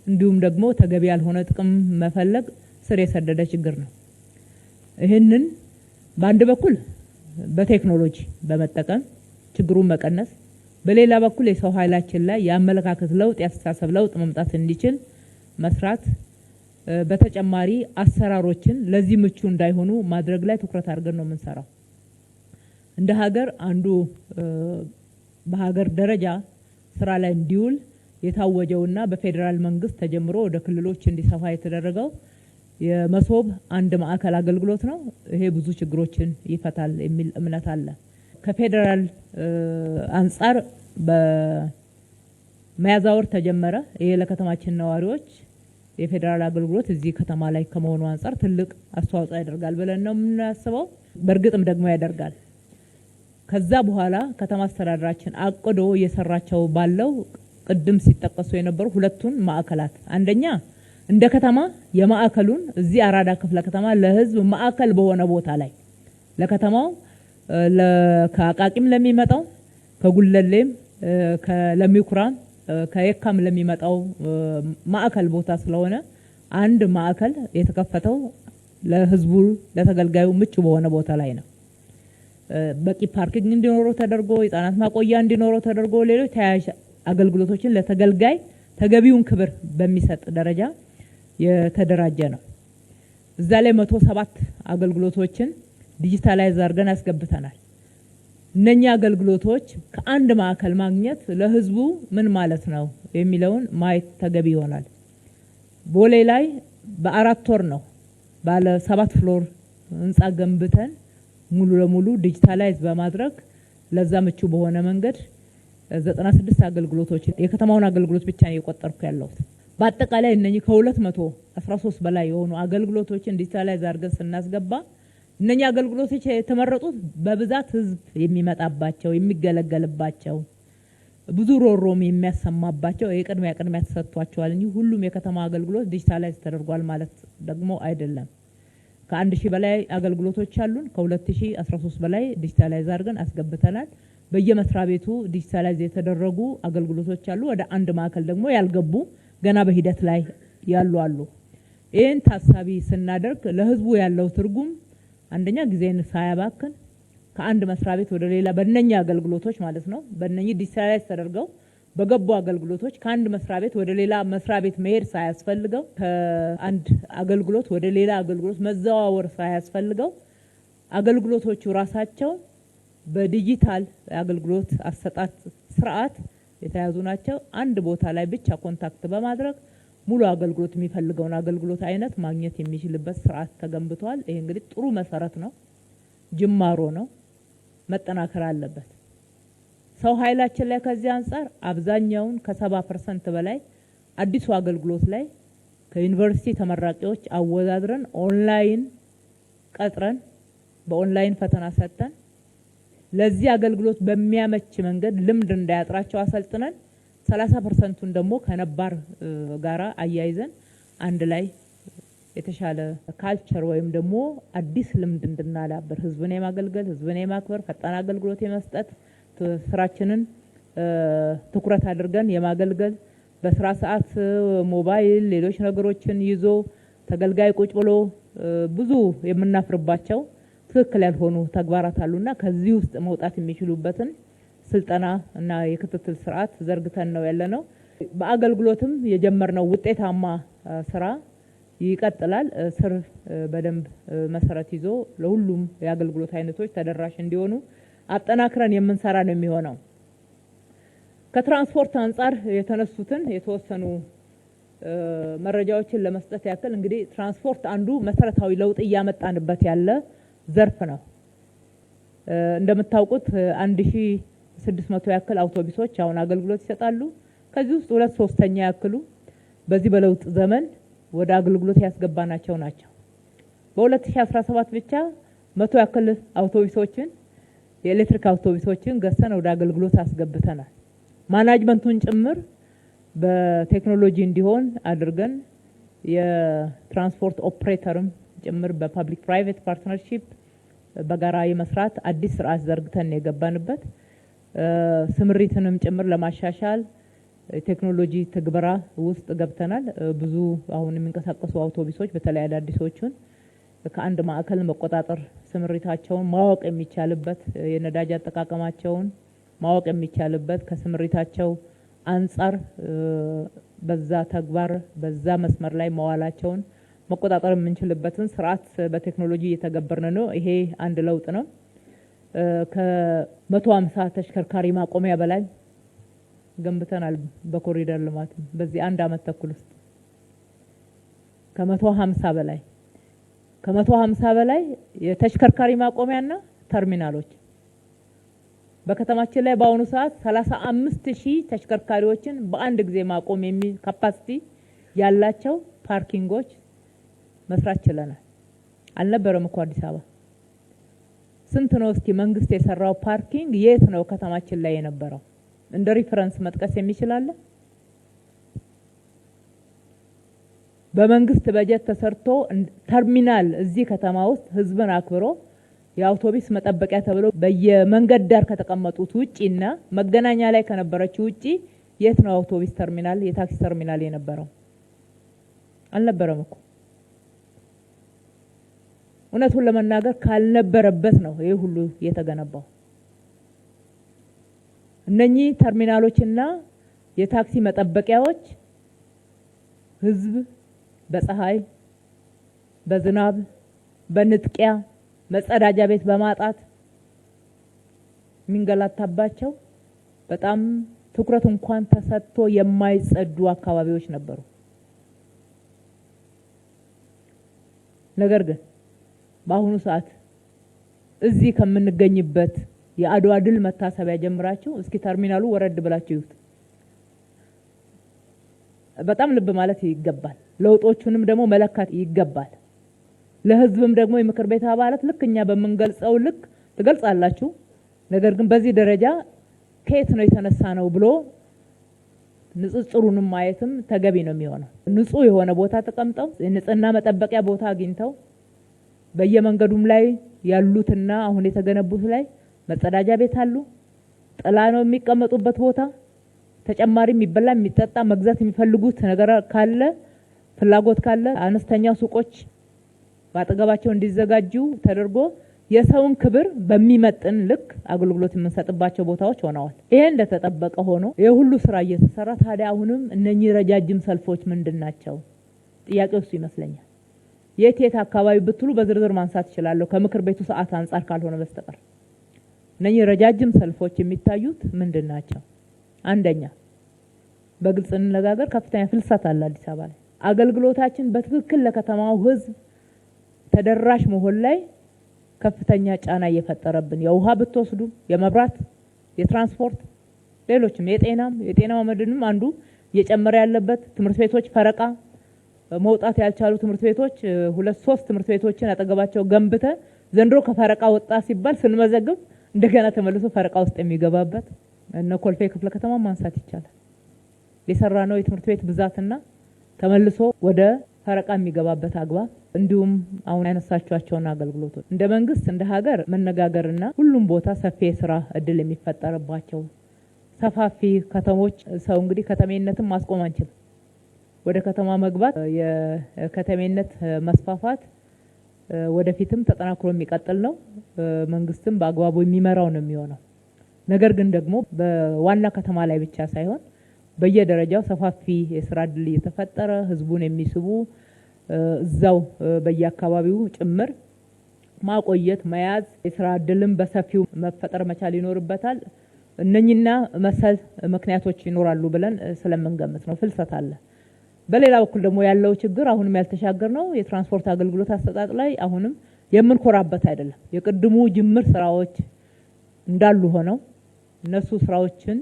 እንዲሁም ደግሞ ተገቢ ያልሆነ ጥቅም መፈለግ ስር የሰደደ ችግር ነው። ይህንን በአንድ በኩል በቴክኖሎጂ በመጠቀም ችግሩን መቀነስ፣ በሌላ በኩል የሰው ኃይላችን ላይ የአመለካከት ለውጥ ያስተሳሰብ ለውጥ መምጣት እንዲችል መስራት፣ በተጨማሪ አሰራሮችን ለዚህ ምቹ እንዳይሆኑ ማድረግ ላይ ትኩረት አድርገን ነው የምንሰራው። እንደ ሀገር አንዱ በሀገር ደረጃ ስራ ላይ እንዲውል የታወጀውና በፌዴራል መንግስት ተጀምሮ ወደ ክልሎች እንዲሰፋ የተደረገው የመሶብ አንድ ማዕከል አገልግሎት ነው። ይሄ ብዙ ችግሮችን ይፈታል የሚል እምነት አለ። ከፌዴራል አንጻር በሚያዝያ ወር ተጀመረ። ይሄ ለከተማችን ነዋሪዎች የፌዴራል አገልግሎት እዚህ ከተማ ላይ ከመሆኑ አንጻር ትልቅ አስተዋጽኦ ያደርጋል ብለን ነው የምናስበው። በእርግጥም ደግሞ ያደርጋል። ከዛ በኋላ ከተማ አስተዳደራችን አቅዶ እየሰራቸው ባለው ቅድም ሲጠቀሱ የነበሩ ሁለቱን ማዕከላት አንደኛ እንደ ከተማ የማዕከሉን እዚህ አራዳ ክፍለ ከተማ ለህዝብ ማዕከል በሆነ ቦታ ላይ ለከተማው ከአቃቂም ለሚመጣው ከጉለሌም ከለሚኩራም ከየካም ለሚመጣው ማዕከል ቦታ ስለሆነ አንድ ማዕከል የተከፈተው ለህዝቡ ለተገልጋዩ ምቹ በሆነ ቦታ ላይ ነው። በቂ ፓርኪንግ እንዲኖረው ተደርጎ የህፃናት ማቆያ እንዲኖረው ተደርጎ ሌሎች ተያያዥ አገልግሎቶችን ለተገልጋይ ተገቢውን ክብር በሚሰጥ ደረጃ የተደራጀ ነው። እዛ ላይ 107 አገልግሎቶችን ዲጂታላይዝ አድርገን አስገብተናል። እነኛ አገልግሎቶች ከአንድ ማዕከል ማግኘት ለህዝቡ ምን ማለት ነው የሚለውን ማየት ተገቢ ይሆናል። ቦሌ ላይ በ4 ወር ነው ባለ 7 ፍሎር ህንጻ ገንብተን ሙሉ ለሙሉ ዲጂታላይዝ በማድረግ ለዛ ምቹ በሆነ መንገድ 96 አገልግሎቶች የከተማውን አገልግሎት ብቻ ነው የቆጠርኩ ያለሁት። በአጠቃላይ እነኚህ ከ213 በላይ የሆኑ አገልግሎቶችን ዲጂታላይዝ አድርገን ስናስገባ እነኚህ አገልግሎቶች የተመረጡት በብዛት ህዝብ የሚመጣባቸው የሚገለገልባቸው ብዙ ሮሮም የሚያሰማባቸው የቅድሚያ ተሰጥቷቸዋል እንጂ ሁሉም የከተማ አገልግሎት ዲጂታላይዝ ተደርጓል ማለት ደግሞ አይደለም። ከ1000 በላይ አገልግሎቶች አሉን። ከ2013 በላይ ዲጂታላይዝ አድርገን አስገብተናል። በየመስሪያ ቤቱ ዲጂታላይዝ የተደረጉ አገልግሎቶች አሉ። ወደ አንድ ማዕከል ደግሞ ያልገቡ ገና በሂደት ላይ ያሉ አሉ። ይህን ታሳቢ ስናደርግ ለህዝቡ ያለው ትርጉም አንደኛ ጊዜን ሳያባክን ከአንድ መስሪያ ቤት ወደ ሌላ በእነኛ አገልግሎቶች ማለት ነው በእነኚህ ዲጂታላይዝ ተደርገው በገቡ አገልግሎቶች ከአንድ መስሪያ ቤት ወደ ሌላ መስሪያ ቤት መሄድ ሳያስፈልገው ከአንድ አገልግሎት ወደ ሌላ አገልግሎት መዘዋወር ሳያስፈልገው አገልግሎቶቹ ራሳቸው በዲጂታል አገልግሎት አሰጣጥ ስርዓት የተያዙ ናቸው። አንድ ቦታ ላይ ብቻ ኮንታክት በማድረግ ሙሉ አገልግሎት የሚፈልገውን አገልግሎት አይነት ማግኘት የሚችልበት ስርዓት ተገንብቷል። ይሄ እንግዲህ ጥሩ መሰረት ነው፣ ጅማሮ ነው፣ መጠናከር አለበት። ሰው ኃይላችን ላይ ከዚህ አንፃር አብዛኛውን ከ70% በላይ አዲሱ አገልግሎት ላይ ከዩኒቨርሲቲ ተመራቂዎች አወዳድረን ኦንላይን ቀጥረን በኦንላይን ፈተና ሰጥተን ለዚህ አገልግሎት በሚያመች መንገድ ልምድ እንዳያጥራቸው አሰልጥነን 30%ን ደግሞ ከነባር ጋራ አያይዘን አንድ ላይ የተሻለ ካልቸር ወይም ደግሞ አዲስ ልምድ እንድናዳብር ህዝብን የማገልገል ህዝብን የማክበር ፈጣን አገልግሎት የመስጠት ስራችንን ትኩረት አድርገን የማገልገል በስራ ሰዓት ሞባይል ሌሎች ነገሮችን ይዞ ተገልጋይ ቁጭ ብሎ ብዙ የምናፍርባቸው ትክክል ያልሆኑ ተግባራት አሉና ከዚህ ውስጥ መውጣት የሚችሉበትን ስልጠና እና የክትትል ስርዓት ዘርግተን ነው ያለነው። በአገልግሎትም የጀመርነው ውጤታማ ስራ ይቀጥላል። ስር በደንብ መሰረት ይዞ ለሁሉም የአገልግሎት አይነቶች ተደራሽ እንዲሆኑ አጠናክረን የምንሰራ ነው የሚሆነው። ከትራንስፖርት አንፃር የተነሱትን የተወሰኑ መረጃዎችን ለመስጠት ያክል እንግዲህ ትራንስፖርት አንዱ መሰረታዊ ለውጥ እያመጣንበት ያለ ዘርፍ ነው። እንደምታውቁት 1600 ያክል አውቶቡሶች አሁን አገልግሎት ይሰጣሉ። ከዚህ ውስጥ 2/3 ያክሉ በዚህ በለውጥ ዘመን ወደ አገልግሎት ያስገባናቸው ናቸው። በ2017 ብቻ 100 ያክል አውቶቡሶችን የኤሌክትሪክ አውቶቡሶችን ገዝተን ወደ አገልግሎት አስገብተናል። ማናጅመንቱን ጭምር በቴክኖሎጂ እንዲሆን አድርገን የትራንስፖርት ኦፕሬተርም ጭምር በፐብሊክ ፕራይቬት ፓርትነርሺፕ በጋራ የመስራት አዲስ ስርዓት ዘርግተን የገባንበት ስምሪትንም ጭምር ለማሻሻል ቴክኖሎጂ ትግበራ ውስጥ ገብተናል። ብዙ አሁን የሚንቀሳቀሱ አውቶቡሶች በተለይ አዳዲሶቹን ከአንድ ማዕከል መቆጣጠር ስምሪታቸውን ማወቅ የሚቻልበት የነዳጅ አጠቃቀማቸውን ማወቅ የሚቻልበት ከስምሪታቸው አንፃር በዛ ተግባር በዛ መስመር ላይ መዋላቸውን መቆጣጠር የምንችልበትን ስርዓት በቴክኖሎጂ እየተገበርን ነው። ይሄ አንድ ለውጥ ነው። ከ150 ተሽከርካሪ ማቆሚያ በላይ ገንብተናል። በኮሪደር ልማት በዚህ አንድ አመት ተኩል ውስጥ ከ150 በላይ የተሽከርካሪ ማቆሚያና ተርሚናሎች በከተማችን ላይ በአሁኑ ሰዓት 35000 ተሽከርካሪዎችን በአንድ ጊዜ ማቆም የሚል ካፓሲቲ ያላቸው ፓርኪንጎች መስራት ችለናል። አልነበረም እኮ አዲስ አበባ። ስንት ነው እስኪ መንግስት የሰራው ፓርኪንግ? የት ነው ከተማችን ላይ የነበረው? እንደ ሪፈረንስ መጥቀስ የሚችላል? በመንግስት በጀት ተሰርቶ ተርሚናል እዚህ ከተማ ውስጥ ህዝብን አክብሮ የአውቶቡስ መጠበቂያ ተብሎ በየመንገድ ዳር ከተቀመጡት ውጪና መገናኛ ላይ ከነበረችው ውጪ የት ነው አውቶቡስ ተርሚናል የታክሲ ተርሚናል የነበረው? አልነበረም እኮ። እውነቱን ለመናገር ካልነበረበት ነው ይሄ ሁሉ የተገነባው። እነኚህ ተርሚናሎችና የታክሲ መጠበቂያዎች ህዝብ በፀሐይ፣ በዝናብ፣ በንጥቂያ መጸዳጃ ቤት በማጣት የሚንገላታባቸው በጣም ትኩረት እንኳን ተሰጥቶ የማይጸዱ አካባቢዎች ነበሩ። ነገር ግን በአሁኑ ሰዓት እዚህ ከምንገኝበት የአድዋ ድል መታሰቢያ ጀምራችሁ እስኪ ተርሚናሉ ወረድ ብላችሁ ይዩት። በጣም ልብ ማለት ይገባል። ለውጦቹንም ደግሞ መለካት ይገባል። ለህዝብም ደግሞ የምክር ቤት አባላት ልክኛ በመንገልጸው ልክ ትገልጻላችሁ። ነገር ግን በዚህ ደረጃ ከየት ነው የተነሳ ነው ብሎ ንጽጽሩንም ማየትም ተገቢ ነው የሚሆነው። ንጹህ የሆነ ቦታ ተቀምጠው የንጽህና መጠበቂያ ቦታ አግኝተው በየመንገዱም ላይ ያሉትና አሁን የተገነቡት ላይ መጸዳጃ ቤት አሉ። ጥላ ነው የሚቀመጡበት ቦታ። ተጨማሪ የሚበላ የሚጠጣ መግዛት የሚፈልጉት ነገር ካለ ፍላጎት ካለ አነስተኛ ሱቆች ባጠገባቸው እንዲዘጋጁ ተደርጎ የሰውን ክብር በሚመጥን ልክ አገልግሎት የምንሰጥባቸው ቦታዎች ሆነዋል። ይሄ እንደተጠበቀ ሆኖ የሁሉ ስራ እየተሰራ ታዲያ አሁንም እነኚህ ረጃጅም ሰልፎች ምንድናቸው? ጥያቄው እሱ ይመስለኛል። የት አካባቢ ብትሉ በዝርዝር ማንሳት ይችላል ከምክር ቤቱ ሰዓት አንፃር ካልሆነ በስተቀር እነኚህ ረጃጅም ሰልፎች የሚታዩት ምንድናቸው? አንደኛ በግልጽ እንነጋገር፣ ከፍተኛ ፍልሰት አለ አዲስ አበባ ላይ። አገልግሎታችን በትክክል ለከተማው ህዝብ ተደራሽ መሆን ላይ ከፍተኛ ጫና እየፈጠረብን የውሃ ብትወስዱ፣ የመብራት፣ የትራንስፖርት፣ ሌሎችም የጤናው መድንም አንዱ እየጨመረ ያለበት ትምህርት ቤቶች ፈረቃ መውጣት ያልቻሉ ትምህርት ቤቶች 2-3 ትምህርት ቤቶችን አጠገባቸው ገንብተ ዘንድሮ ከፈረቃ ወጣ ሲባል ስንመዘግብ እንደገና ተመልሶ ፈረቃ ውስጥ የሚገባበት እነ ኮልፌ ክፍለ ከተማ ማንሳት ይቻላል። የሰራ ነው የትምህርት ቤት ብዛትና ተመልሶ ወደ ፈረቃ የሚገባበት አግባብ እንዲሁም አሁን ያነሳቸዋቸውን አገልግሎቶች እንደ መንግስት እንደ ሀገር መነጋገርና ሁሉም ቦታ ሰፊ የስራ እድል የሚፈጠርባቸው ሰፋፊ ከተሞች ሰው እንግዲህ ከተሜነትን ማስቆም አንችልም። ወደ ከተማ መግባት የከተሜነት መስፋፋት ወደፊትም ተጠናክሮ የሚቀጥል ነው። መንግስትም በአግባቡ የሚመራው ነው የሚሆነው። ነገር ግን ደግሞ በዋና ከተማ ላይ ብቻ ሳይሆን በየደረጃው ሰፋፊ የስራ እድል እየተፈጠረ ህዝቡን የሚስቡ እዛው በየአካባቢው ጭምር ማቆየት መያዝ የስራ እድልም በሰፊው መፈጠር መቻል ይኖርበታል። እነኚህና መሰል ምክንያቶች ይኖራሉ ብለን ስለምንገምት ነው ፍልሰት አለ። በሌላ በኩል ደግሞ ያለው ችግር አሁንም ያልተሻገር ነው የትራንስፖርት አገልግሎት አሰጣጥ ላይ አሁንም የምንኮራበት አይደለም። የቅድሙ ጅምር ስራዎች እንዳሉ ሆነው እነሱ ስራዎችን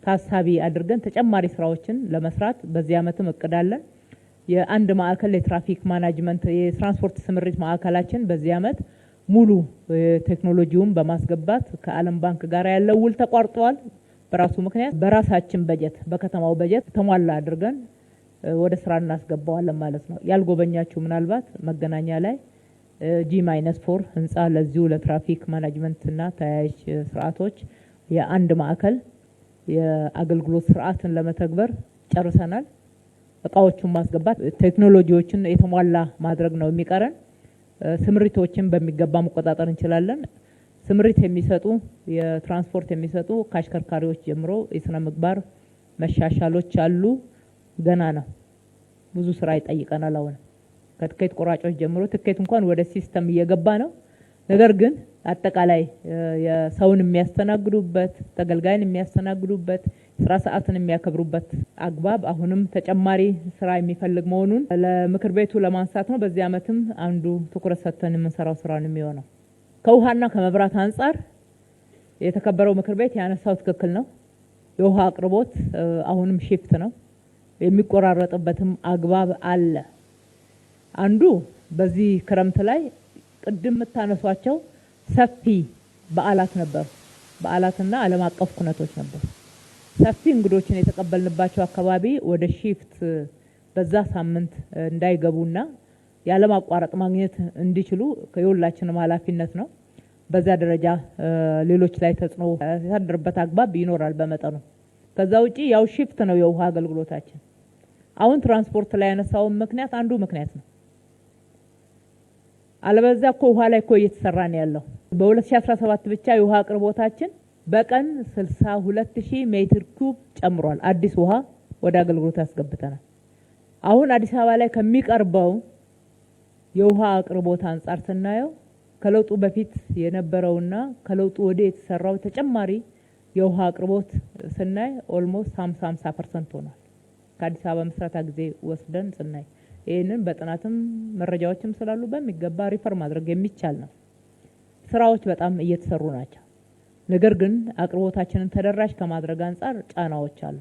ታሳቢ አድርገን ተጨማሪ ስራዎችን ለመስራት በዚህ አመትም እቅዳለን። የአንድ ማዕከል የትራፊክ ማናጅመንት የትራንስፖርት ስምሪት ማዕከላችን በዚህ አመት ሙሉ ቴክኖሎጂውን በማስገባት ከዓለም ባንክ ጋር ያለው ውል ተቋርጧል። በራሱ ምክንያት በራሳችን በጀት በከተማው በጀት ተሟላ አድርገን ወደ ስራ እናስገባዋለን ማለት ነው። ያልጎበኛችሁ ምናልባት መገናኛ ላይ G-4 ህንጻ ለዚሁ ለትራፊክ ማናጅመንትና ተያያዥ ስርዓቶች የአንድ ማዕከል የአገልግሎት ስርዓትን ለመተግበር ጨርሰናል። እቃዎቹን ማስገባት ቴክኖሎጂዎችን የተሟላ ማድረግ ነው የሚቀረን። ስምሪቶችን በሚገባ መቆጣጠር እንችላለን። ስምሪት የሚሰጡ የትራንስፖርት የሚሰጡ ከአሽከርካሪዎች ጀምሮ የስነ ምግባር መሻሻሎች አሉ። ገና ነው፣ ብዙ ስራ ይጠይቀናል። አሁን ከትኬት ቆራጮች ጀምሮ ትኬት እንኳን ወደ ሲስተም እየገባ ነው። ነገር ግን አጠቃላይ የሰውን የሚያስተናግዱበት ተገልጋይን የሚያስተናግዱበት ስራ ሰዓትን የሚያከብሩበት አግባብ አሁንም ተጨማሪ ስራ የሚፈልግ መሆኑን ለምክር ቤቱ ለማንሳት ነው። በዚህ አመትም አንዱ ትኩረት ሰጥተን የምንሰራው ስራ ነው የሚሆነው። ከውሃና ከመብራት አንጻር የተከበረው ምክር ቤት ያነሳው ትክክል ነው። የውሃ አቅርቦት አሁንም ሺፍት ነው፣ የሚቆራረጥበትም አግባብ አለ። አንዱ በዚህ ክረምት ላይ ቅድም የምታነሷቸው ሰፊ በዓላት ነበሩ። በዓላትና ዓለም አቀፍ ኩነቶች ነበሩ። ሰፊ እንግዶችን የተቀበልንባቸው አካባቢ ወደ ሺፍት በዛ ሳምንት እንዳይገቡና ያለማቋረጥ ማግኘት እንዲችሉ የሁላችንም ኃላፊነት ነው። በዛ ደረጃ ሌሎች ላይ ተጽዕኖ ያሳደረበት አግባብ ይኖራል በመጠኑ። ከዛ ውጪ ያው ሺፍት ነው የውሃ አገልግሎታችን። አሁን ትራንስፖርት ላይ ያነሳውን ምክንያት አንዱ ምክንያት ነው። አለበዛ እኮ ውሃ ላይ እኮ እየተሰራ ነው ያለው። በ2017 ብቻ የውሃ አቅርቦታችን በቀን 62000 ሜትር ኩብ ጨምሯል። አዲስ ውሃ ወደ አገልግሎት አስገብተናል። አሁን አዲስ አበባ ላይ ከሚቀርበው የውሃ አቅርቦት አንጻር ስናየው ከለውጡ በፊት የነበረውና ከለውጡ ወዲህ የተሰራው ተጨማሪ የውሃ አቅርቦት ስናይ ኦልሞስት 50% ሆኗል። ከአዲስ አበባ መስራታ ጊዜ ወስደን ስናይ ይህንን በጥናትም መረጃዎችም ስላሉ በሚገባ ሪፈር ማድረግ የሚቻል ነው። ስራዎች በጣም እየተሰሩ ናቸው። ነገር ግን አቅርቦታችንን ተደራሽ ከማድረግ አንጻር ጫናዎች አሉ።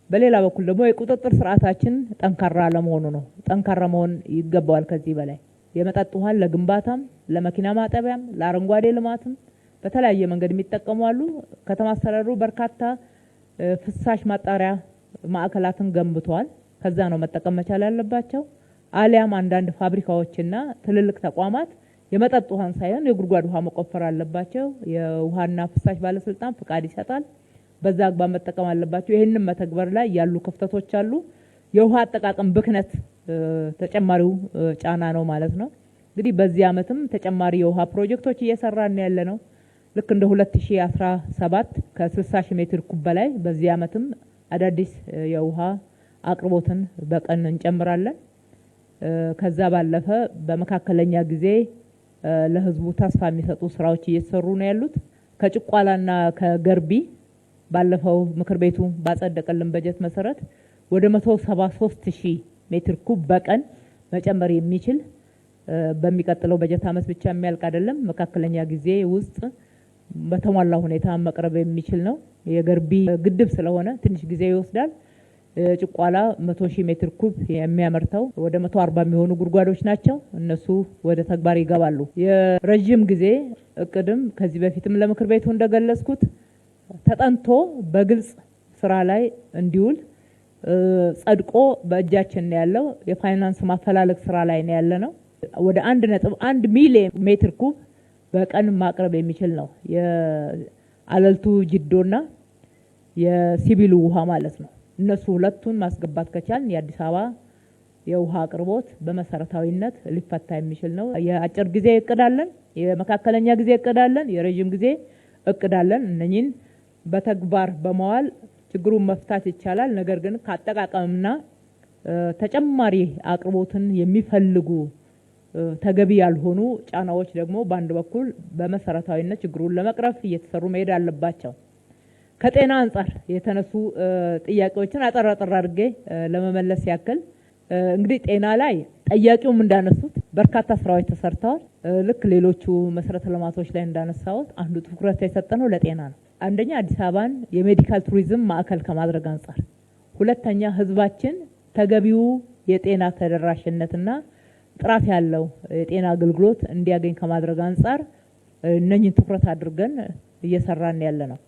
በሌላ በኩል ደግሞ የቁጥጥር ስርዓታችን ጠንካራ ለመሆኑ ነው። ጠንካራ መሆን ይገባዋል። ከዚህ በላይ የመጠጥ ውሃን ለግንባታም ለመኪና ማጠቢያም ለአረንጓዴ ልማትም በተለያየ መንገድ የሚጠቀሙ አሉ። ከተማ አስተዳደሩ በርካታ ፍሳሽ ማጣሪያ ማዕከላትን ገንብቷል። ከዛ ነው መጠቀም መቻል ያለባቸው። አሊያም አንዳንድ ፋብሪካዎችና ትልልቅ ተቋማት የመጠጥ ውሃን ሳይሆን የጉድጓድ ውሃ መቆፈር አለባቸው። የውሃና ፍሳሽ ባለስልጣን ፍቃድ ይሰጣል። በዛ አግባብ መጠቀም አለባቸው። ይሄንን መተግበር ላይ ያሉ ክፍተቶች አሉ። የውሃ አጠቃቀም ብክነት ተጨማሪው ጫና ነው ማለት ነው። እንግዲህ በዚህ ዓመትም ተጨማሪ የውሃ ፕሮጀክቶች እየሰራን ያለ ነው። ልክ እንደ 2017 ከ60 ሺህ ሜትር ኩብ በላይ በዚህ ዓመትም አዳዲስ የውሃ አቅርቦትን በቀን እንጨምራለን። ከዛ ባለፈ በመካከለኛ ጊዜ ለህዝቡ ተስፋ የሚሰጡ ስራዎች እየተሰሩ ነው ያሉት። ከጭቋላና ከገርቢ ባለፈው ምክር ቤቱ ባጸደቀልን በጀት መሰረት ወደ 173 ሺህ ሜትር ኩብ በቀን መጨመር የሚችል በሚቀጥለው በጀት ዓመት ብቻ የሚያልቅ አይደለም፣ መካከለኛ ጊዜ ውስጥ በተሟላ ሁኔታ መቅረብ የሚችል ነው። የገርቢ ግድብ ስለሆነ ትንሽ ጊዜ ይወስዳል። ጭቋላ 100 ሺህ ሜትር ኩብ የሚያመርተው ወደ 140 የሚሆኑ ጉድጓዶች ናቸው። እነሱ ወደ ተግባር ይገባሉ። የረጅም ጊዜ እቅድም ከዚህ በፊትም ለምክር ቤቱ እንደገለጽኩት ተጠንቶ በግልጽ ስራ ላይ እንዲውል ጸድቆ በእጃችን ያለው የፋይናንስ ማፈላለግ ስራ ላይ ነው ያለ ነው። ወደ 1.1 ሚሊዮን ሜትር ኩብ በቀን ማቅረብ የሚችል ነው። የአለልቱ ጅዶና የሲቢሉ ውሃ ማለት ነው። እነሱ ሁለቱን ማስገባት ከቻልን የአዲስ አበባ የውሃ አቅርቦት በመሰረታዊነት ሊፈታ የሚችል ነው። የአጭር ጊዜ እቅዳለን፣ የመካከለኛ ጊዜ እቅዳለን፣ የረጅም ጊዜ እቅዳለን። እነኚህን በተግባር በመዋል ችግሩን መፍታት ይቻላል። ነገር ግን ከአጠቃቀምና ተጨማሪ አቅርቦትን የሚፈልጉ ተገቢ ያልሆኑ ጫናዎች ደግሞ በአንድ በኩል በመሰረታዊነት ችግሩን ለመቅረፍ እየተሰሩ መሄድ አለባቸው። ከጤና አንጻር የተነሱ ጥያቄዎችን አጠር አድርጌ ለመመለስ ያክል እንግዲህ ጤና ላይ ጠያቂውም እንዳነሱት በርካታ ስራዎች ተሰርተዋል። ልክ ሌሎቹ መሰረተ ልማቶች ላይ እንዳነሳሁት አንዱ ትኩረት የሰጠነው ለጤና ነው። አንደኛ አዲስ አበባን የሜዲካል ቱሪዝም ማዕከል ከማድረግ አንጻር፣ ሁለተኛ ህዝባችን ተገቢው የጤና ተደራሽነትና ጥራት ያለው የጤና አገልግሎት እንዲያገኝ ከማድረግ አንጻር እነኚህን ትኩረት አድርገን እየሰራን ያለ ነው።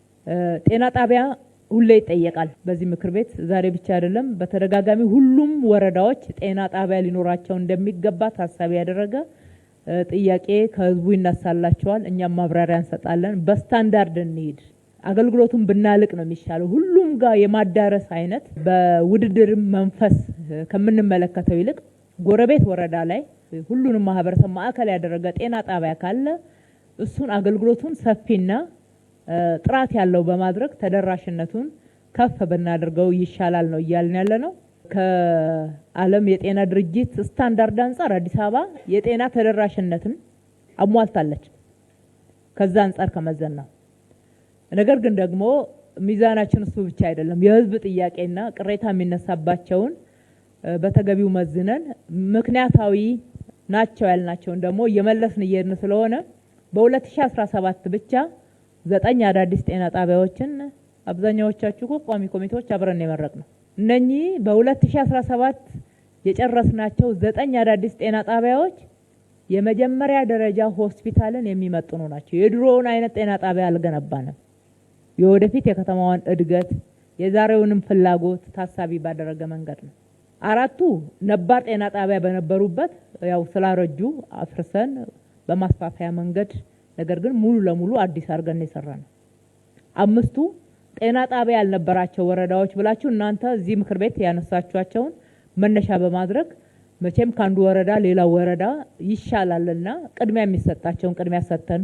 ጤና ጣቢያ ሁሌ ይጠየቃል በዚህ ምክር ቤት። ዛሬ ብቻ አይደለም፣ በተደጋጋሚ ሁሉም ወረዳዎች ጤና ጣቢያ ሊኖራቸው እንደሚገባ ታሳቢ ያደረገ ጥያቄ ከህዝቡ ይነሳላቸዋል። እኛም ማብራሪያ እንሰጣለን። በስታንዳርድ እንሂድ፣ አገልግሎቱን ብናልቅ ነው የሚሻለው። ሁሉም ጋር የማዳረስ አይነት በውድድር መንፈስ ከምንመለከተው ይልቅ ጎረቤት ወረዳ ላይ ሁሉንም ማህበረሰብ ማዕከል ያደረገ ጤና ጣቢያ ካለ እሱን አገልግሎቱን ሰፊና ጥራት ያለው በማድረግ ተደራሽነቱን ከፍ ብናደርገው ይሻላል ነው እያልን ያለ ነው። ከዓለም የጤና ድርጅት ስታንዳርድ አንጻር አዲስ አበባ የጤና ተደራሽነትን አሟልታለች። ከዛ አንጻር ከመዘን ነው። ነገር ግን ደግሞ ሚዛናችን እሱ ብቻ አይደለም። የህዝብ ጥያቄና ቅሬታ የሚነሳባቸውን በተገቢው መዝነን ምክንያታዊ ናቸው ያልናቸውን ደግሞ እየመለስን እየሄድን ስለሆነ በ2017 ብቻ 9 አዳዲስ ጤና ጣቢያዎችን አብዛኛዎቻችሁ ቋሚ ኮሚቴዎች አብረን የመረቅነው እነኚህ በ2017 የጨረስናቸው 9 አዳዲስ ጤና ጣቢያዎች የመጀመሪያ ደረጃ ሆስፒታልን የሚመጥኑ ናቸው። የድሮውን አይነት ጤና ጣቢያ አልገነባንም። የወደፊት የከተማዋን እድገት የዛሬውንም ፍላጎት ታሳቢ ባደረገ መንገድ ነው። 4ቱ ነባር ጤና ጣቢያ በነበሩበት ያው ስላረጁ አፍርሰን በማስፋፊያ መንገድ ነገር ግን ሙሉ ለሙሉ አዲስ አርገን የሰራነው። 5ቱ ጤና ጣቢያ ያልነበራቸው ወረዳዎች ብላችሁ እናንተ እዚህ ምክር ቤት ያነሳችኋቸውን መነሻ በማድረግ መቼም ካንዱ ወረዳ ሌላው ወረዳ ይሻላልና ቅድሚያ የሚሰጣቸውን ቅድሚያ ሰጥተን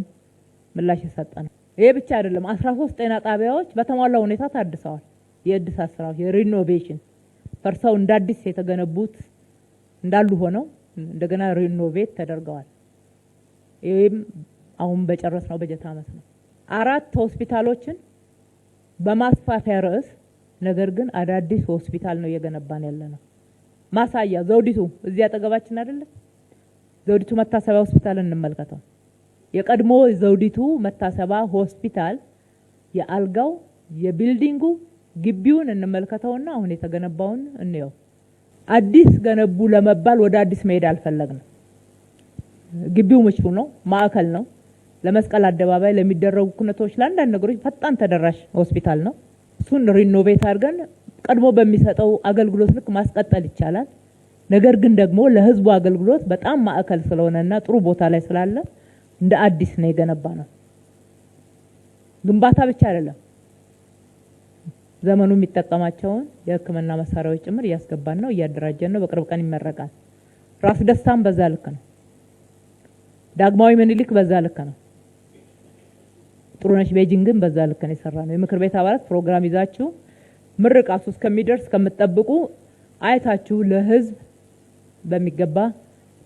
ምላሽ የሰጠን። ይሄ ብቻ አይደለም፣ 13 ጤና ጣቢያዎች በተሟላ ሁኔታ ታድሰዋል። የእድሳት ስራዎች የሪኖቬሽን ፈርሰው እንደ አዲስ የተገነቡት እንዳሉ ሆነው እንደገና ሪኖቬት ተደርገዋል። ይሄም አሁን በጨረስነው በጀት ዓመት ነው። 4 ሆስፒታሎችን በማስፋፊያ ርዕስ ነገር ግን አዳዲስ ሆስፒታል ነው እየገነባን ያለ ነው። ማሳያ ዘውዲቱ እዚህ አጠገባችን አይደለ? ዘውዲቱ መታሰቢያ ሆስፒታል እንመልከተው። የቀድሞ ዘውዲቱ መታሰቢያ ሆስፒታል የአልጋው የቢልዲንጉ ግቢውን እንመልከተውና አሁን የተገነባውን እንየው። አዲስ ገነቡ ለመባል ወደ አዲስ መሄድ አልፈለግንም። ግቢው ምቹ ነው፣ ማዕከል ነው። ለመስቀል አደባባይ ለሚደረጉ ኩነቶች ለአንዳንድ ነገሮች ፈጣን ተደራሽ ሆስፒታል ነው። እሱን ሪኖቬት አድርገን ቀድሞ በሚሰጠው አገልግሎት ልክ ማስቀጠል ይቻላል። ነገር ግን ደግሞ ለህዝቡ አገልግሎት በጣም ማዕከል ስለሆነና ጥሩ ቦታ ላይ ስላለ እንደ አዲስ ነው የገነባ ነው። ግንባታ ብቻ አይደለም፣ ዘመኑ የሚጠቀማቸውን የሕክምና መሳሪያዎች ጭምር እያስገባን ነው፣ እያደራጀን ነው። በቅርብ ቀን ይመረቃል። ራስ ደስታም በዛ ልክ ነው። ዳግማዊ ምኒልክ በዛ ልክ ነው። ጥሩነሽ ቤጂንግን በዛ ልክ ነው የሰራነው። የምክር ቤት አባላት ፕሮግራም ይዛችሁ ምርቃቱ እስከሚደርስ ከምትጠብቁ አይታችሁ ለህዝብ በሚገባ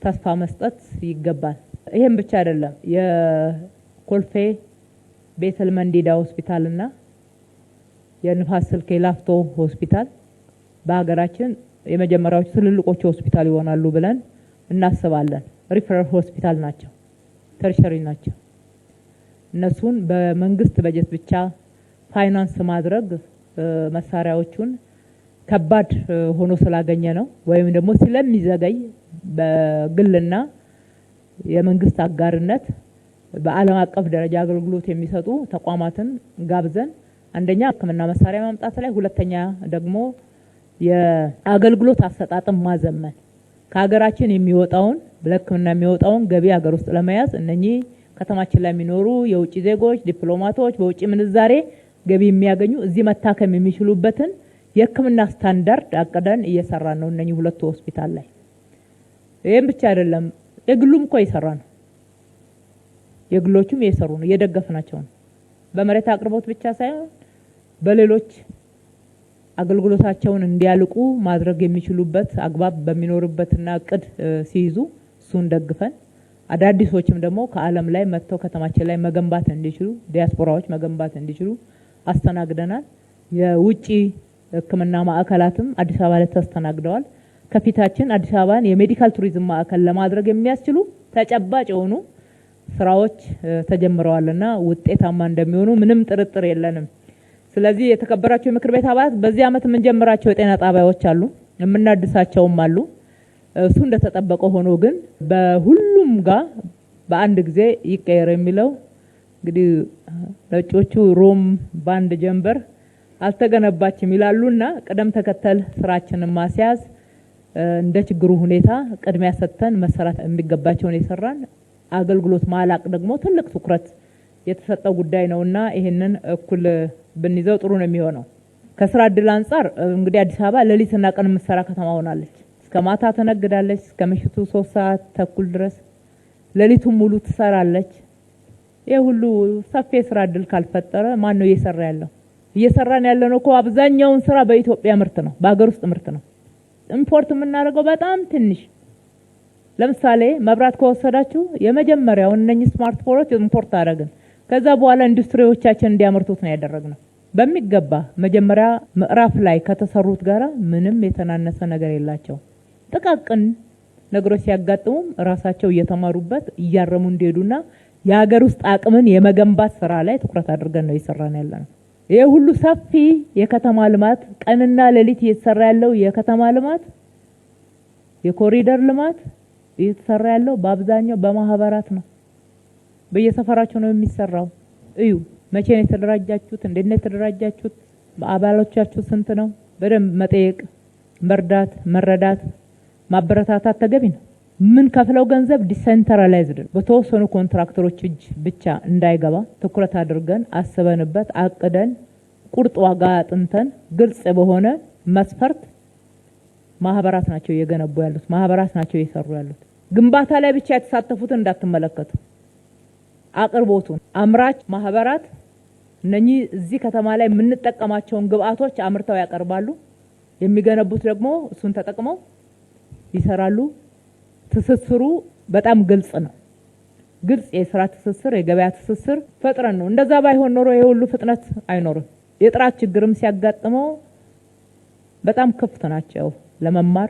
ተስፋ መስጠት ይገባል። ይሄም ብቻ አይደለም። የኮልፌ ቤተል መንዲዳ ሆስፒታልና የንፋስ ስልክ ላፍቶ ሆስፒታል በሀገራችን የመጀመሪያዎቹ ትልልቆቹ ሆስፒታል ይሆናሉ ብለን እናስባለን። ሪፈራል ሆስፒታል ናቸው፣ ተርሸሪ ናቸው። እነሱን በመንግስት በጀት ብቻ ፋይናንስ ማድረግ መሳሪያዎቹን ከባድ ሆኖ ስላገኘ ነው ወይም ደግሞ ስለሚዘገይ በግልና የመንግስት አጋርነት በዓለም አቀፍ ደረጃ አገልግሎት የሚሰጡ ተቋማትን ጋብዘን አንደኛ ሕክምና መሳሪያ ማምጣት ላይ፣ ሁለተኛ ደግሞ የአገልግሎት አሰጣጥን ማዘመን ከሀገራችን የሚወጣውን ለሕክምና የሚወጣውን ገቢ ሀገር ውስጥ ለመያዝ እነኚህ ከተማችን ላይ የሚኖሩ የውጭ ዜጎች ዲፕሎማቶች በውጭ ምንዛሬ ገቢ የሚያገኙ እዚህ መታከም የሚችሉበትን የሕክምና ስታንዳርድ አቅደን እየሰራን ነው እነኚህ ሁለቱ ሆስፒታል ላይ። ይሄም ብቻ አይደለም፣ የግሉም እኮ እየሰራ ነው። የግሎቹም እየሰሩ ነው፣ እየደገፍናቸው ነው። በመሬት አቅርቦት ብቻ ሳይሆን በሌሎች አገልግሎታቸውን እንዲያልቁ ማድረግ የሚችሉበት አግባብ በሚኖርበትና እቅድ ሲይዙ እሱን ደግፈን አዳዲሶችም ደግሞ ከዓለም ላይ መጥተው ከተማችን ላይ መገንባት እንዲችሉ ዲያስፖራዎች መገንባት እንዲችሉ አስተናግደናል። የውጪ ሕክምና ማዕከላትም አዲስ አበባ ላይ ተስተናግደዋል። ከፊታችን አዲስ አበባን የሜዲካል ቱሪዝም ማዕከል ለማድረግ የሚያስችሉ ተጨባጭ የሆኑ ስራዎች ተጀምረዋልና ውጤታማ እንደሚሆኑ ምንም ጥርጥር የለንም። ስለዚህ የተከበራቸው የምክር ቤት አባላት በዚህ ዓመት የምንጀምራቸው የጤና ጣቢያዎች አሉ፣ የምናድሳቸውም አሉ። እሱ እንደተጠበቀ ሆኖ ግን በሁሉም ጋር በአንድ ጊዜ ይቀየር የሚለው እንግዲህ ነጮቹ ሮም ባንድ ጀንበር አልተገነባችም ይላሉና ቅደም ተከተል ስራችንን ማስያዝ እንደ ችግሩ ሁኔታ ቅድሚያ ሰጥተን መሰራት የሚገባቸውን የሰራን አገልግሎት ማላቅ ደግሞ ትልቅ ትኩረት የተሰጠው ጉዳይ ነውና ይሄንን እኩል ብንይዘው ጥሩ ነው የሚሆነው። ከስራ እድል አንፃር እንግዲህ አዲስ አበባ ሌሊትና ቀን የምትሰራ ከተማ ሆናለች። እስከ ማታ ተነግዳለች፣ እስከ ምሽቱ 3 ሰዓት ተኩል ድረስ ሌሊቱን ሙሉ ትሰራለች። ይሄ ሁሉ ሰፊ የስራ እድል ካልፈጠረ ማን ነው እየሰራ ያለው? እየሰራን ያለነው እኮ አብዛኛውን ስራ በኢትዮጵያ ምርት ነው፣ በአገር ውስጥ ምርት ነው። ኢምፖርት የምናደርገው በጣም ትንሽ። ለምሳሌ መብራት ከወሰዳችሁ የመጀመሪያው እነኚህ ስማርት ፎኖች ኢምፖርት አደረግን። ከዛ በኋላ ኢንዱስትሪዎቻችን እንዲያመርቱት ነው ያደረግነው። በሚገባ መጀመሪያ ምዕራፍ ላይ ከተሰሩት ጋራ ምንም የተናነሰ ነገር የላቸው። ጥቃቅን ነገሮች ሲያጋጥሙም ራሳቸው እየተማሩበት እያረሙ እንዲሄዱና የሀገር ውስጥ አቅምን የመገንባት ስራ ላይ ትኩረት አድርገን ነው እየሰራን ያለነው። ይሄ ሁሉ ሰፊ የከተማ ልማት ቀንና ሌሊት እየተሰራ ያለው የከተማ ልማት የኮሪደር ልማት እየተሰራ ያለው በአብዛኛው በማህበራት ነው። በየሰፈራቸው ነው የሚሰራው። እዩ፣ መቼ ነው የተደራጃችሁት? እንዴት ነው የተደራጃችሁት? በአባሎቻችሁ ስንት ነው? በደንብ መጠየቅ፣ መርዳት፣ መረዳት፣ ማበረታታት ተገቢ ነው። ምን ከፍለው ገንዘብ ዲሴንትራላይዝድ በተወሰኑ ኮንትራክተሮች እጅ ብቻ እንዳይገባ ትኩረት አድርገን አስበንበት አቅደን ቁርጥ ዋጋ አጥንተን ግልጽ በሆነ መስፈርት ማህበራት ናቸው እየገነቡ ያሉት፣ ማህበራት ናቸው እየሰሩ ያሉት። ግንባታ ላይ ብቻ የተሳተፉትን እንዳትመለከቱ። አቅርቦቱን አምራች ማህበራት እነኚህ እዚህ ከተማ ላይ የምንጠቀማቸውን ግብአቶች አምርተው ያቀርባሉ። የሚገነቡት ደግሞ እሱን ተጠቅመው ይሰራሉ። ትስስሩ በጣም ግልጽ ነው። ግልጽ የስራ ትስስር፣ የገበያ ትስስር ፈጥረን ነው። እንደዛ ባይሆን ኖሮ ይሄ ሁሉ ፍጥነት አይኖርም። የጥራት ችግርም ሲያጋጥመው በጣም ክፍት ናቸው ለመማር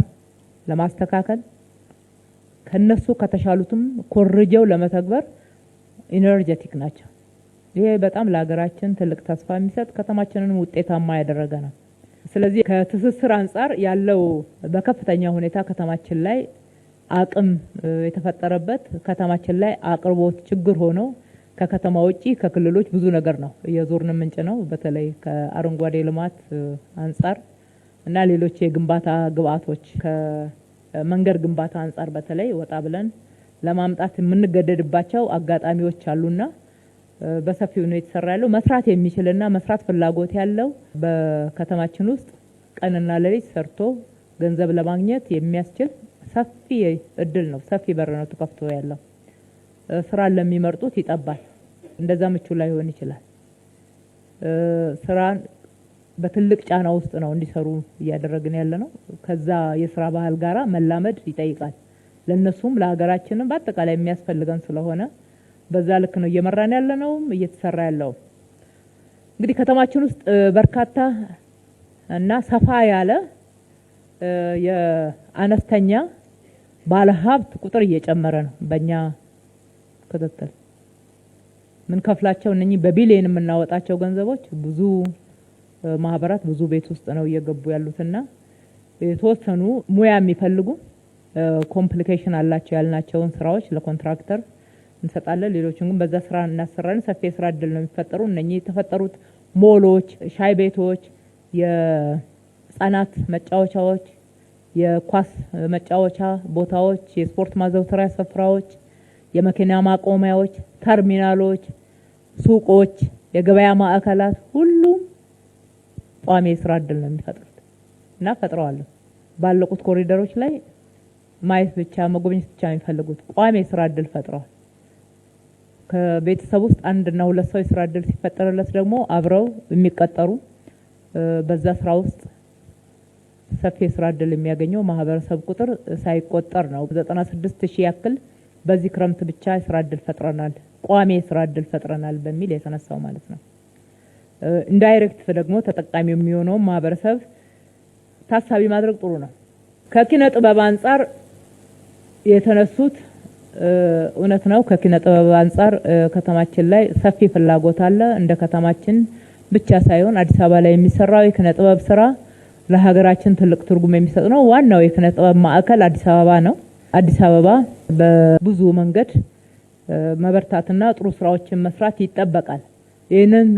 ለማስተካከል፣ ከነሱ ከተሻሉትም ኮርጀው ለመተግበር ኢነርጄቲክ ናቸው። ይሄ በጣም ለሀገራችን ትልቅ ተስፋ የሚሰጥ ከተማችንን ውጤታማ ያደረገ ነው። ስለዚህ ከትስስር አንጻር ያለው በከፍተኛ ሁኔታ ከተማችን ላይ አቅም የተፈጠረበት ከተማችን ላይ አቅርቦት ችግር ሆኖ ከከተማ ውጪ ከክልሎች ብዙ ነገር ነው የዞርን ምንጭ ነው። በተለይ ከአረንጓዴ ልማት አንጻር እና ሌሎች የግንባታ ግብአቶች ከመንገድ ግንባታ አንጻር በተለይ ወጣ ብለን ለማምጣት የምንገደድባቸው አጋጣሚዎች አሉና በሰፊው ነው የተሰራ ያለው። መስራት የሚችልና መስራት ፍላጎት ያለው በከተማችን ውስጥ ቀንና ሌሊት ሰርቶ ገንዘብ ለማግኘት የሚያስችል ሰፊ እድል ነው፣ ሰፊ በር ነው ተከፍቶ ያለው። ስራን ለሚመርጡት ይጠባል። እንደዛ ምቹ ላይሆን ይችላል። ስራን በትልቅ ጫና ውስጥ ነው እንዲሰሩ እያደረግን ያለ ነው። ከዛ የስራ ባህል ጋራ መላመድ ይጠይቃል። ለነሱም ለሀገራችንም በአጠቃላይ የሚያስፈልገን ስለሆነ በዛ ልክ ነው እየመራን ያለነው እየተሰራ ያለው። እንግዲህ ከተማችን ውስጥ በርካታ እና ሰፋ ያለ የአነስተኛ ባለሀብት ቁጥር እየጨመረ ነው። በእኛ ክትትል ምን ከፍላቸው እነኚህ በቢሊየን የምናወጣቸው ገንዘቦች ብዙ ማህበራት ብዙ ቤት ውስጥ ነው እየገቡ ያሉትና የተወሰኑ ሙያ የሚፈልጉ ኮምፕሊኬሽን አላቸው ያልናቸውን ስራዎች ለኮንትራክተር እንሰጣለን። ሌሎችን ግን በዛ ስራ እናሰራለን። ሰፊ የስራ እድል ነው የሚፈጠሩ። እነኚህ የተፈጠሩት ሞሎች፣ ሻይ ቤቶች፣ የህፃናት መጫወቻዎች፣ የኳስ መጫወቻ ቦታዎች፣ የስፖርት ማዘውተሪያ ስፍራዎች፣ የመኪና ማቆሚያዎች፣ ተርሚናሎች፣ ሱቆች፣ የገበያ ማዕከላት ሁሉም ቋሚ የስራ እድል ነው የሚፈጥሩት እና ፈጥረዋል። ባለቁት ኮሪደሮች ላይ ማየት ብቻ መጎብኘት ብቻ የሚፈልጉት ቋሚ የስራ እድል ፈጥረዋል። ከቤተሰብ ውስጥ አንድና ሁለት ሰው የስራ እድል ሲፈጠርለት ደግሞ አብረው የሚቀጠሩ በዛ ስራ ውስጥ ሰፊ የስራ እድል የሚያገኘው ማህበረሰብ ቁጥር ሳይቆጠር ነው። 96,000 ያክል በዚህ ክረምት ብቻ የስራ እድል ፈጥረናል፣ ቋሚ የስራ እድል ፈጥረናል በሚል የተነሳው ማለት ነው። ኢንዳይሬክት ደግሞ ተጠቃሚ የሚሆነው ማህበረሰብ ታሳቢ ማድረግ ጥሩ ነው። ከኪነ ጥበብ አንጻር የተነሱት እውነት ነው። ከኪነ ጥበብ አንጻር ከተማችን ላይ ሰፊ ፍላጎት አለ። እንደ ከተማችን ብቻ ሳይሆን አዲስ አበባ ላይ የሚሰራው የኪነ ጥበብ ስራ ለሀገራችን ትልቅ ትርጉም የሚሰጥ ነው። ዋናው የኪነ ጥበብ ማዕከል አዲስ አበባ ነው። አዲስ አበባ በብዙ መንገድ መበርታትና ጥሩ ስራዎችን መስራት ይጠበቃል። ይህንን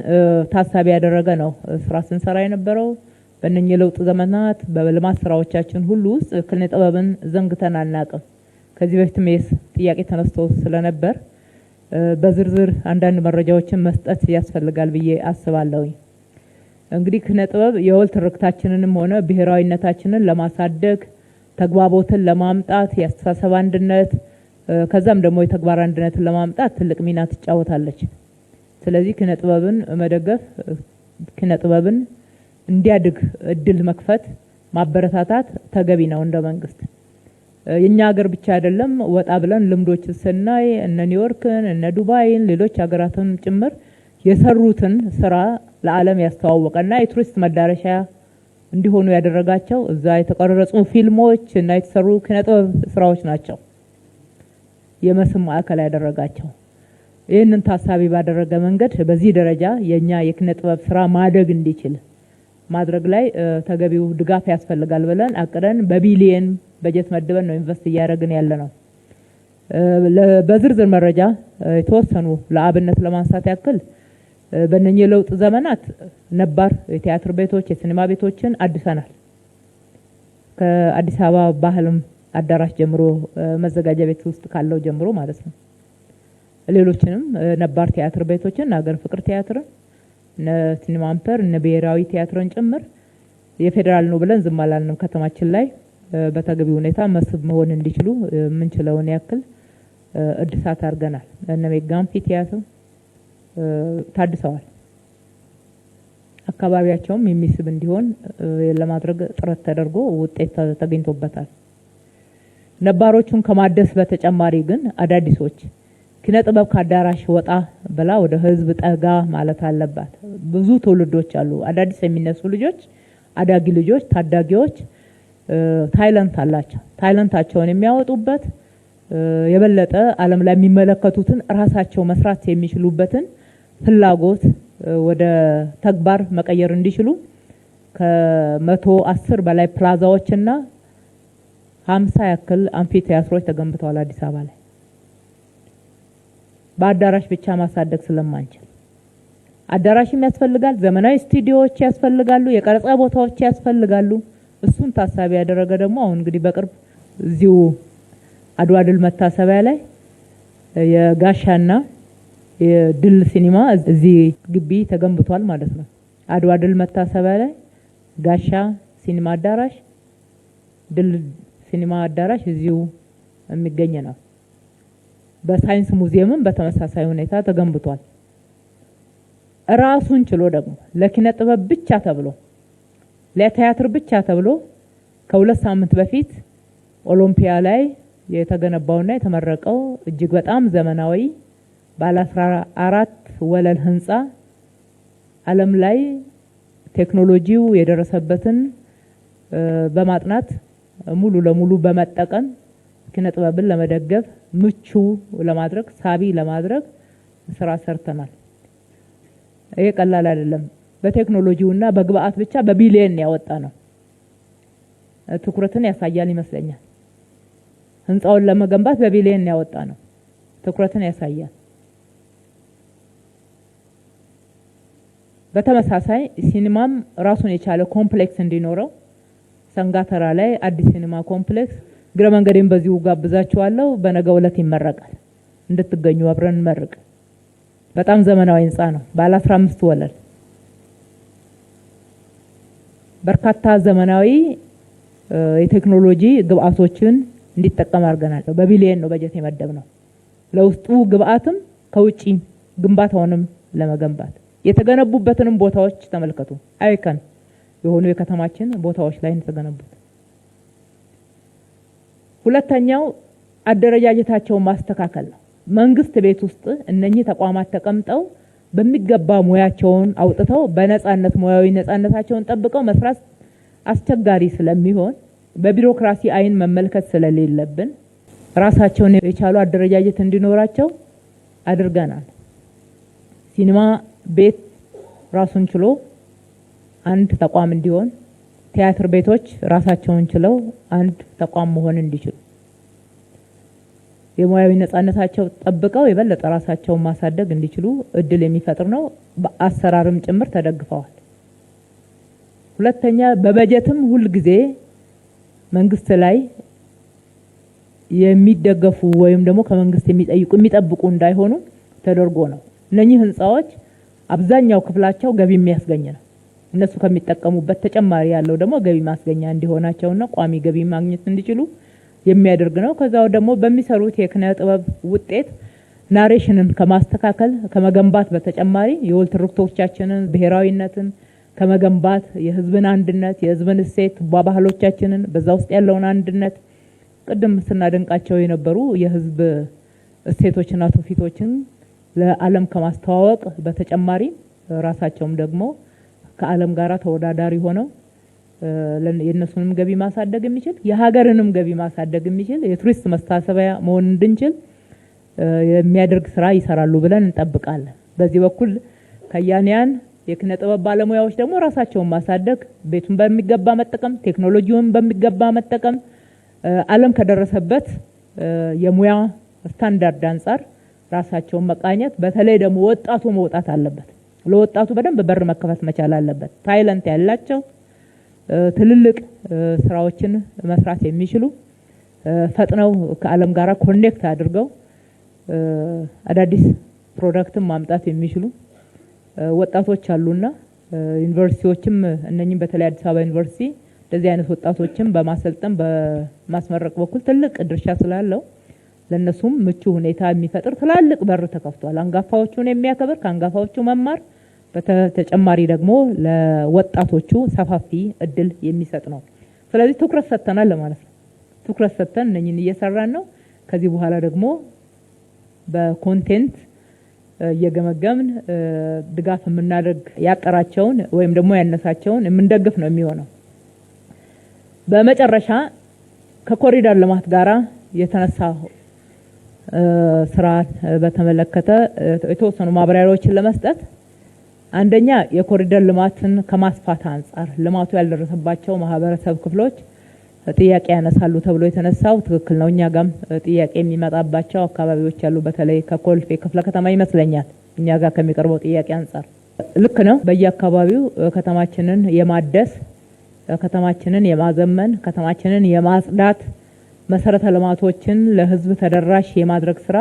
ታሳቢ ያደረገ ነው ስራ ስንሰራ የነበረው። በእነኚህ የለውጥ ዘመናት በልማት ስራዎቻችን ሁሉ ውስጥ ኪነ ጥበብን ዘንግተን አናውቅም። ከዚህ በፊትም ጥያቄ ተነስቶ ስለነበር በዝርዝር አንዳንድ መረጃዎችን መስጠት ያስፈልጋል ብዬ አስባለሁ። እንግዲህ ኪነ ጥበብ የወል ትርክታችንንም ሆነ ብሔራዊነታችንን ለማሳደግ ተግባቦትን ለማምጣት የአስተሳሰብ አንድነት ከዛም ደግሞ የተግባር አንድነትን ለማምጣት ትልቅ ሚና ትጫወታለች። ስለዚህ ኪነ ጥበብን መደገፍ፣ ኪነ ጥበብን እንዲያድግ እድል መክፈት፣ ማበረታታት ተገቢ ነው እንደ መንግስት። የኛ ሀገር ብቻ አይደለም፣ ወጣ ብለን ልምዶች ስናይ እነ ኒውዮርክን እነ ዱባይን ሌሎች ሀገራትን ጭምር የሰሩትን ስራ ለዓለም ያስተዋወቀና የቱሪስት መዳረሻ እንዲሆኑ ያደረጋቸው እዛ የተቀረጹ ፊልሞች እና የተሰሩ ኪነ ጥበብ ስራዎች ናቸው የመስህብ ማዕከል ያደረጋቸው። ይህንን ታሳቢ ባደረገ መንገድ በዚህ ደረጃ የኛ የኪነ ጥበብ ስራ ማደግ እንዲችል ማድረግ ላይ ተገቢው ድጋፍ ያስፈልጋል ብለን አቅደን በቢሊየን በጀት መድበን ነው ኢንቨስት እያደረግን ያለ ነው። በዝርዝር መረጃ የተወሰኑ ለአብነት ለማንሳት ያክል በእነኚህ የለውጥ ዘመናት ነባር የቲያትር ቤቶች፣ የሲኒማ ቤቶችን አድሰናል። ከአዲስ አበባ ባህልም አዳራሽ ጀምሮ መዘጋጃ ቤት ውስጥ ካለው ጀምሮ ማለት ነው። ሌሎችንም ነባር ቲያትር ቤቶችን ሀገር ፍቅር ቲያትርን፣ ሲኒማ አምፐር፣ ብሔራዊ ቲያትርን ጭምር የፌዴራል ነው ብለን ዝም አላልንም። ከተማችን ላይ በተገቢ ሁኔታ መስህብ መሆን እንዲችሉ የምንችለውን ያክል እድሳት አድርገናል። እነ ሜጋ አምፊ ቲያትር ታድሰዋል። አካባቢያቸውም የሚስብ እንዲሆን ለማድረግ ጥረት ተደርጎ ውጤት ተገኝቶበታል። ነባሮቹን ከማደስ በተጨማሪ ግን አዳዲሶች ኪነ ጥበብ ከአዳራሽ ወጣ ብላ ወደ ህዝብ ጠጋ ማለት አለባት። ብዙ ትውልዶች አሉ፣ አዳዲስ የሚነሱ ልጆች፣ አዳጊ ልጆች፣ ታዳጊዎች ታይለንት አላቸው። ታይለንታቸውን የሚያወጡበት የበለጠ ዓለም ላይ የሚመለከቱትን ራሳቸው መስራት የሚችሉበትን ፍላጎት ወደ ተግባር መቀየር እንዲችሉ ከ110 በላይ ፕላዛዎችና 50 ያክል አምፊ ቲያትሮች ተገንብተዋል አዲስ አበባ ላይ። በአዳራሽ ብቻ ማሳደግ ስለማንችል አዳራሽም ያስፈልጋል፣ ዘመናዊ ስቱዲዮዎች ያስፈልጋሉ፣ የቀረጻ ቦታዎች ያስፈልጋሉ። እሱን ታሳቢ ያደረገ ደግሞ አሁን እንግዲህ በቅርብ እዚሁ አድዋ ድል መታሰቢያ ላይ የጋሻና የድል ሲኒማ እዚህ ግቢ ተገንብቷል ማለት ነው። አድዋ ድል መታሰቢያ ላይ ጋሻ ሲኒማ አዳራሽ፣ ድል ሲኒማ አዳራሽ እዚሁ የሚገኝ ነው። በሳይንስ ሙዚየምም በተመሳሳይ ሁኔታ ተገንብቷል። ራሱን ችሎ ደግሞ ለኪነ ጥበብ ብቻ ተብሎ ለቲያትር ብቻ ተብሎ ከሁለት ሳምንት በፊት ኦሎምፒያ ላይ የተገነባውና የተመረቀው እጅግ በጣም ዘመናዊ ባለ 14 ወለል ህንፃ ዓለም ላይ ቴክኖሎጂው የደረሰበትን በማጥናት ሙሉ ለሙሉ በመጠቀም ኪነ ጥበብን ለመደገፍ ምቹ ለማድረግ ሳቢ ለማድረግ ስራ ሰርተናል። ይሄ ቀላል አይደለም። በቴክኖሎጂውና በግብአት ብቻ በቢሊየን ያወጣ ነው። ትኩረትን ያሳያል ይመስለኛል። ህንፃውን ለመገንባት በቢሊየን ያወጣ ነው። ትኩረትን ያሳያል። በተመሳሳይ ሲኒማም ራሱን የቻለ ኮምፕሌክስ እንዲኖረው ሰንጋተራ ላይ አዲስ ሲኒማ ኮምፕሌክስ ግረ መንገዴን በዚሁ ጋብዛችኋለሁ። በነገው ዕለት ይመረቃል። እንድትገኙ አብረን እንመርቅ። በጣም ዘመናዊ ህንፃ ነው። ባለ 15 ወለል በርካታ ዘመናዊ የቴክኖሎጂ ግብአቶችን እንዲጠቀም አድርገናል። በቢሊየን ነው በጀት የመደብነው ለውስጡ ግብአትም ከውጪ ግንባታውንም ለመገንባት። የተገነቡበትንም ቦታዎች ተመልከቱ። አይከን የሆኑ የከተማችን ቦታዎች ላይ የተገነቡት። ሁለተኛው አደረጃጀታቸውን ማስተካከል ነው። መንግስት ቤት ውስጥ እነኚህ ተቋማት ተቀምጠው በሚገባ ሙያቸውን አውጥተው በነጻነት ሙያዊ ነጻነታቸውን ጠብቀው መስራት አስቸጋሪ ስለሚሆን በቢሮክራሲ አይን መመልከት ስለሌለብን ራሳቸውን የቻሉ አደረጃጀት እንዲኖራቸው አድርገናል። ሲኒማ ቤት ራሱን ችሎ አንድ ተቋም እንዲሆን፣ ቲያትር ቤቶች ራሳቸውን ችለው አንድ ተቋም መሆን እንዲችሉ የሙያዊ ነጻነታቸው ጠብቀው የበለጠ ራሳቸውን ማሳደግ እንዲችሉ እድል የሚፈጥር ነው። በአሰራርም ጭምር ተደግፈዋል። ሁለተኛ በበጀትም ሁሉ ጊዜ መንግስት ላይ የሚደገፉ ወይም ደግሞ ከመንግስት የሚጠብቁ እንዳይሆኑ ተደርጎ ነው። እነኚህ ህንፃዎች አብዛኛው ክፍላቸው ገቢ የሚያስገኝ ነው። እነሱ ከሚጠቀሙበት ተጨማሪ ያለው ደግሞ ገቢ ማስገኛ እንዲሆናቸውና ቋሚ ገቢ ማግኘት እንዲችሉ የሚያደርግ ነው። ከዛው ደግሞ በሚሰሩት የኪነ ጥበብ ውጤት ናሬሽንን ከማስተካከል ከመገንባት በተጨማሪ የወል ትርክቶቻችንን ብሔራዊነትን ከመገንባት የህዝብን አንድነት የህዝብን እሴት ባህሎቻችንን በዛ ውስጥ ያለውን አንድነት ቅድም ስናደንቃቸው የነበሩ የህዝብ እሴቶችና ትውፊቶችን ለዓለም ከማስተዋወቅ በተጨማሪ ራሳቸውም ደግሞ ከዓለም ጋራ ተወዳዳሪ ሆነው የነሱንም ገቢ ማሳደግ የሚችል የሀገርንም ገቢ ማሳደግ የሚችል የቱሪስት መስታሰቢያ መሆን እንድንችል የሚያደርግ ስራ ይሰራሉ ብለን እንጠብቃለን። በዚህ በኩል ከያንያን የኪነ ጥበብ ባለሙያዎች ደግሞ ራሳቸውን ማሳደግ፣ ቤቱን በሚገባ መጠቀም፣ ቴክኖሎጂውን በሚገባ መጠቀም ዓለም ከደረሰበት የሙያ ስታንዳርድ አንጻር ራሳቸውን መቃኘት፣ በተለይ ደግሞ ወጣቱ መውጣት አለበት። ለወጣቱ በደንብ በር መከፈት መቻል አለበት። ታይለንት ያላቸው ትልልቅ ስራዎችን መስራት የሚችሉ ፈጥነው ከዓለም ጋራ ኮኔክት አድርገው አዳዲስ ፕሮዳክትን ማምጣት የሚችሉ ወጣቶች አሉና ዩኒቨርሲቲዎችም እነኚህም በተለይ አዲስ አበባ ዩኒቨርሲቲ እንደዚህ አይነት ወጣቶችን በማሰልጠን በማስመረቅ በኩል ትልቅ ድርሻ ስላለው ለነሱም ምቹ ሁኔታ የሚፈጥር ትላልቅ በር ተከፍቷል። አንጋፋዎቹን የሚያከብር ከአንጋፋዎቹ መማር በተጨማሪ ደግሞ ለወጣቶቹ ሰፋፊ እድል የሚሰጥ ነው። ስለዚህ ትኩረት ሰጥተናል ለማለት ነው። ትኩረት ሰጥተን እነኚህን እየሰራን ነው። ከዚህ በኋላ ደግሞ በኮንቴንት እየገመገምን ድጋፍ የምናደርግ ያጠራቸውን ወይም ደግሞ ያነሳቸውን የምንደግፍ ነው የሚሆነው። በመጨረሻ ከኮሪደር ልማት ጋራ የተነሳ ስራ በተመለከተ የተወሰኑ ማብራሪያዎችን ለመስጠት አንደኛ የኮሪደር ልማትን ከማስፋት አንጻር ልማቱ ያልደረሰባቸው ማህበረሰብ ክፍሎች ጥያቄ ያነሳሉ ተብሎ የተነሳው ትክክል ነው። እኛ ጋም ጥያቄ የሚመጣባቸው አካባቢዎች ያሉ በተለይ ከኮልፌ ክፍለ ከተማ ይመስለኛል እኛ ጋር ከሚቀርበው ጥያቄ አንጻር ልክ ነው። በየአካባቢው ከተማችንን የማደስ ከተማችንን የማዘመን ከተማችንን የማጽዳት መሰረተ ልማቶችን ለህዝብ ተደራሽ የማድረግ ስራ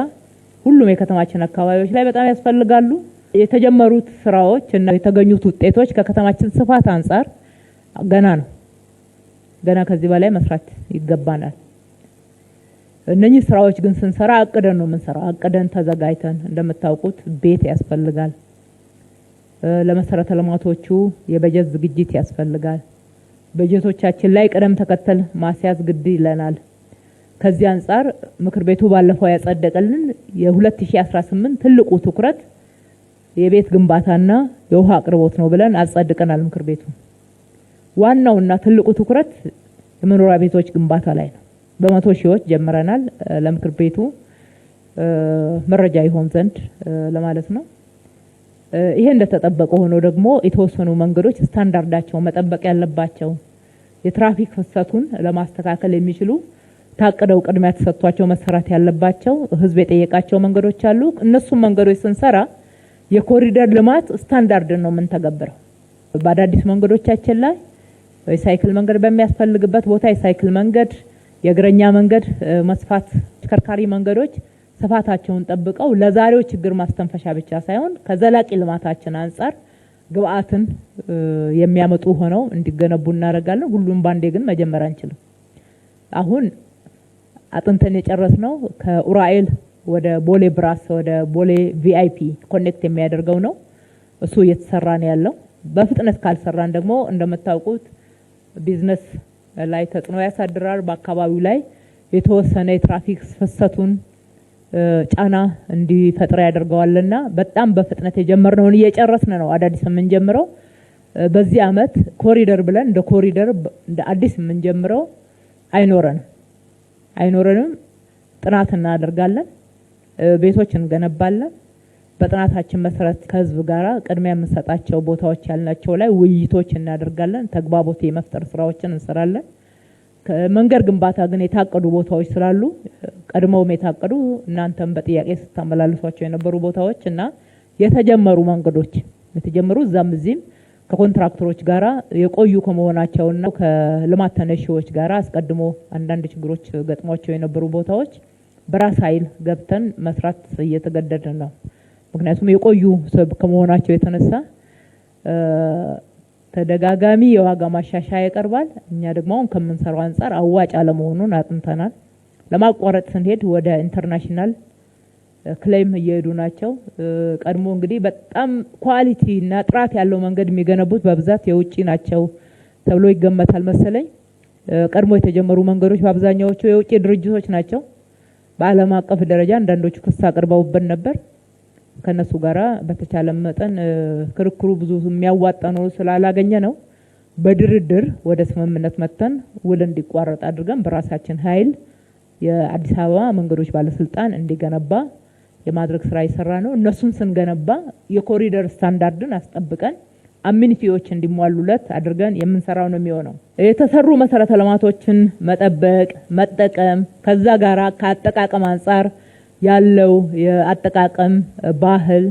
ሁሉም የከተማችን አካባቢዎች ላይ በጣም ያስፈልጋሉ። የተጀመሩት ስራዎች እና የተገኙት ውጤቶች ከከተማችን ስፋት አንጻር ገና ነው። ገና ከዚህ በላይ መስራት ይገባናል። እነኚህ ስራዎች ግን ስንሰራ አቅደን ነው የምንሰራው። አቅደን ተዘጋጅተን እንደምታውቁት ቤት ያስፈልጋል። ለመሰረተ ልማቶቹ የበጀት ዝግጅት ያስፈልጋል። በጀቶቻችን ላይ ቅደም ተከተል ማስያዝ ግድ ይለናል። ከዚህ አንፃር ምክር ቤቱ ባለፈው ያጸደቀልን የ2018 ትልቁ ትኩረት የቤት ግንባታና የውሃ አቅርቦት ነው ብለን አጸድቀናል። ምክር ቤቱ ዋናውና ትልቁ ትኩረት የመኖሪያ ቤቶች ግንባታ ላይ ነው። በመቶ ሺዎች ጀምረናል። ለምክር ቤቱ መረጃ ይሆን ዘንድ ለማለት ነው። ይሄ እንደተጠበቀ ሆኖ ደግሞ የተወሰኑ መንገዶች ስታንዳርዳቸው መጠበቅ ያለባቸው የትራፊክ ፍሰቱን ለማስተካከል የሚችሉ ታቅደው ቅድሚያ ተሰጥቷቸው መሰራት ያለባቸው ህዝብ የጠየቃቸው መንገዶች አሉ። እነሱም መንገዶች ስንሰራ የኮሪደር ልማት ስታንዳርድ ነው የምንተገብረው። በአዳዲስ መንገዶቻችን ላይ የሳይክል መንገድ በሚያስፈልግበት ቦታ የሳይክል መንገድ፣ የእግረኛ መንገድ መስፋት፣ ተሽከርካሪ መንገዶች ስፋታቸውን ጠብቀው ለዛሬው ችግር ማስተንፈሻ ብቻ ሳይሆን ከዘላቂ ልማታችን አንፃር ግብአትን የሚያመጡ ሆነው እንዲገነቡ እናደርጋለን። ሁሉም ባንዴ ግን መጀመር አንችልም። አሁን አጥንተን የጨረስነው ከኡራኤል ወደ ቦሌ ብራስ ወደ ቦሌ ቪአይፒ ኮኔክት የሚያደርገው ነው። እሱ እየተሰራ ነው ያለው። በፍጥነት ካልሰራን ደግሞ እንደምታውቁት ቢዝነስ ላይ ተጽዕኖ ያሳድራል። በአካባቢው ላይ የተወሰነ የትራፊክ ፍሰቱን ጫና እንዲፈጥር ያደርገዋልና በጣም በፍጥነት የጀመርነውን እየጨረስን ነው። አዳዲስ የምንጀምረው በዚህ አመት ኮሪደር ብለን እንደ ኮሪደር እንደ አዲስ የምንጀምረው አይኖረንም። ጥናት እናደርጋለን፣ ቤቶች እንገነባለን። በጥናታችን መሰረት ከህዝብ ጋራ ቅድሚያ የምንሰጣቸው ቦታዎች ያልናቸው ላይ ውይይቶች እናደርጋለን። ተግባቦት የመፍጠር ስራዎችን እንሰራለን። ከመንገድ ግንባታ ግን የታቀዱ ቦታዎች ስላሉ ቀድመውም የታቀዱ እናንተም በጥያቄ ስታመላልሷቸው የነበሩ ቦታዎች እና የተጀመሩ መንገዶች የተጀመሩ እዛም እዚህም ከኮንትራክተሮች ጋራ የቆዩ ከመሆናቸውና ከልማት ተነሺዎች ጋራ አስቀድሞ አንዳንድ ችግሮች ገጥሟቸው የነበሩ ቦታዎች በራስ ኃይል ገብተን መስራት እየተገደድን ነው። ምክንያቱም የቆዩ ከመሆናቸው የተነሳ ተደጋጋሚ የዋጋ ማሻሻያ ይቀርባል። እኛ ደግሞ አሁን ከምንሰራው አንፃር አዋጭ አለመሆኑን አጥንተናል። ለማቋረጥ ስንሄድ ወደ ኢንተርናሽናል ክሌም እየሄዱ ናቸው። ቀድሞ እንግዲህ በጣም ኳሊቲ እና ጥራት ያለው መንገድ የሚገነቡት በብዛት የውጪ ናቸው ተብሎ ይገመታል መሰለኝ። ቀድሞ የተጀመሩ መንገዶች በአብዛኛዎቹ የውጪ ድርጅቶች ናቸው። በዓለም አቀፍ ደረጃ አንዳንዶቹ ክስ አቅርበውብን ነበር። ከነሱ ጋራ በተቻለ መጠን ክርክሩ ብዙ የሚያዋጣ ነው ስላላገኘ ነው በድርድር ወደ ስምምነት መተን ውል እንዲቋረጥ አድርገን በራሳችን ኃይል የአዲስ አበባ መንገዶች ባለስልጣን እንዲገነባ የማድረግ ስራ ይሰራ ነው። እነሱን ስንገነባ የኮሪደር ስታንዳርድን አስጠብቀን አሚኒቲዎች እንዲሟሉለት አድርገን የምንሰራው ነው የሚሆነው። የተሰሩ መሰረተ ልማቶችን መጠበቅ፣ መጠቀም ከዛ ጋራ ከአጠቃቀም አንፃር ያለው የአጠቃቀም ባህል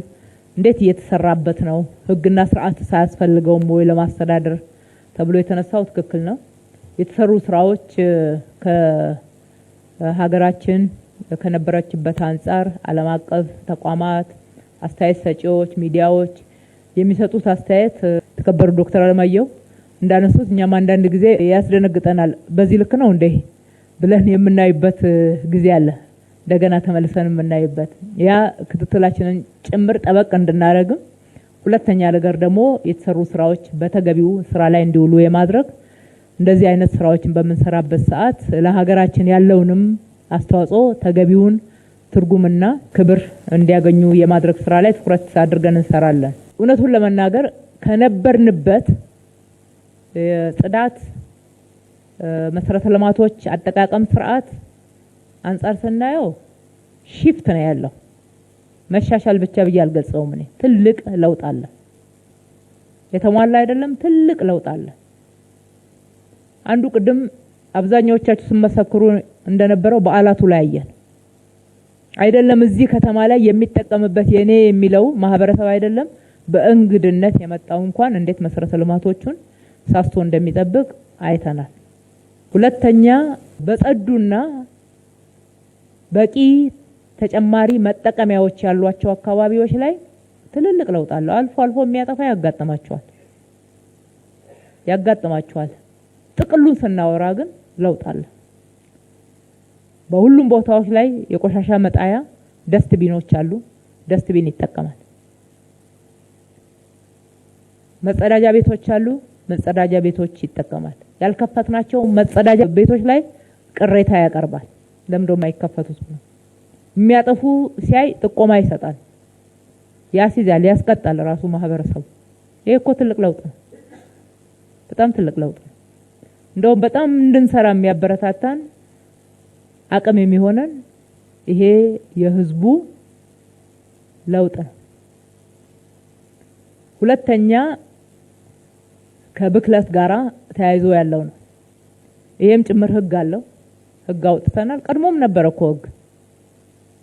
እንዴት እየተሰራበት ነው? ህግና ስርዓት ሳያስፈልገውም ወይ ለማስተዳደር ተብሎ የተነሳው ትክክል ነው። የተሰሩ ስራዎች ከሀገራችን ከነበረችበት አንፃር ዓለም አቀፍ ተቋማት፣ አስተያየት ሰጪዎች፣ ሚዲያዎች የሚሰጡት አስተያየት ተከበሩ ዶክተር አለማየሁ እንዳነሱት እኛም አንዳንድ ጊዜ ያስደነግጠናል። በዚህ ልክ ነው እንዴ ብለን የምናይበት ጊዜ አለ። እንደገና ተመልሰን የምናይበት ያ ክትትላችንን ጭምር ጠበቅ እንድናደርግም፣ ሁለተኛ ነገር ደግሞ የተሰሩ ስራዎች በተገቢው ስራ ላይ እንዲውሉ የማድረግ እንደዚህ አይነት ስራዎችን በምንሰራበት ሰዓት ለሀገራችን ያለውንም አስተዋጽኦ ተገቢውን ትርጉምና ክብር እንዲያገኙ የማድረግ ስራ ላይ ትኩረት አድርገን እንሰራለን። እውነቱን ለመናገር ከነበርንበት የጽዳት መሰረተ ልማቶች አጠቃቀም ስርዓት አንፃር ስናየው ሺፍት ነው ያለው። መሻሻል ብቻ ብዬ አልገልጸውም። እኔ ትልቅ ለውጥ አለ። የተሟላ አይደለም፣ ትልቅ ለውጥ አለ። አንዱ ቅድም አብዛኛዎቻችሁ ስመሰክሩ እንደነበረው በዓላቱ ላይ አየን አይደለም። እዚህ ከተማ ላይ የሚጠቀምበት የኔ የሚለው ማህበረሰብ አይደለም በእንግድነት የመጣው እንኳን እንዴት መሰረተ ልማቶቹን ሳስቶ እንደሚጠብቅ አይተናል። ሁለተኛ በጸዱና በቂ ተጨማሪ መጠቀሚያዎች ያሏቸው አካባቢዎች ላይ ትልልቅ ለውጥ አለ። አልፎ አልፎ የሚያጠፋ ያጋጥማቸዋል። ጥቅሉን ስናወራ ግን ለውጥ አለ። በሁሉም ቦታዎች ላይ የቆሻሻ መጣያ ደስትቢኖች አሉ። ደስትቢን ይጠቀማል። መጸዳጃ ቤቶች አሉ። መጸዳጃ ቤቶች ይጠቀማል። ያልከፈትናቸው መጸዳጃ ቤቶች ላይ ቅሬታ ያቀርባል። ለምንድነው የማይከፈቱት ነው? የሚያጠፉ ሲያይ ጥቆማ ይሰጣል፣ ያስይዛል፣ ያስቀጣል ራሱ ማህበረሰቡ። ይሄ እኮ ትልቅ ለውጥ ነው። በጣም ትልቅ ለውጥ ነው። እንደውም በጣም እንድንሰራ የሚያበረታታን አቅም የሚሆነን ይሄ የህዝቡ ለውጥ ነው። ሁለተኛ ከብክለት ጋራ ተያይዞ ያለው ነው። ይሄም ጭምር ህግ አለው። ህግ አውጥተናል። ቀድሞም ነበረ እኮ ህግ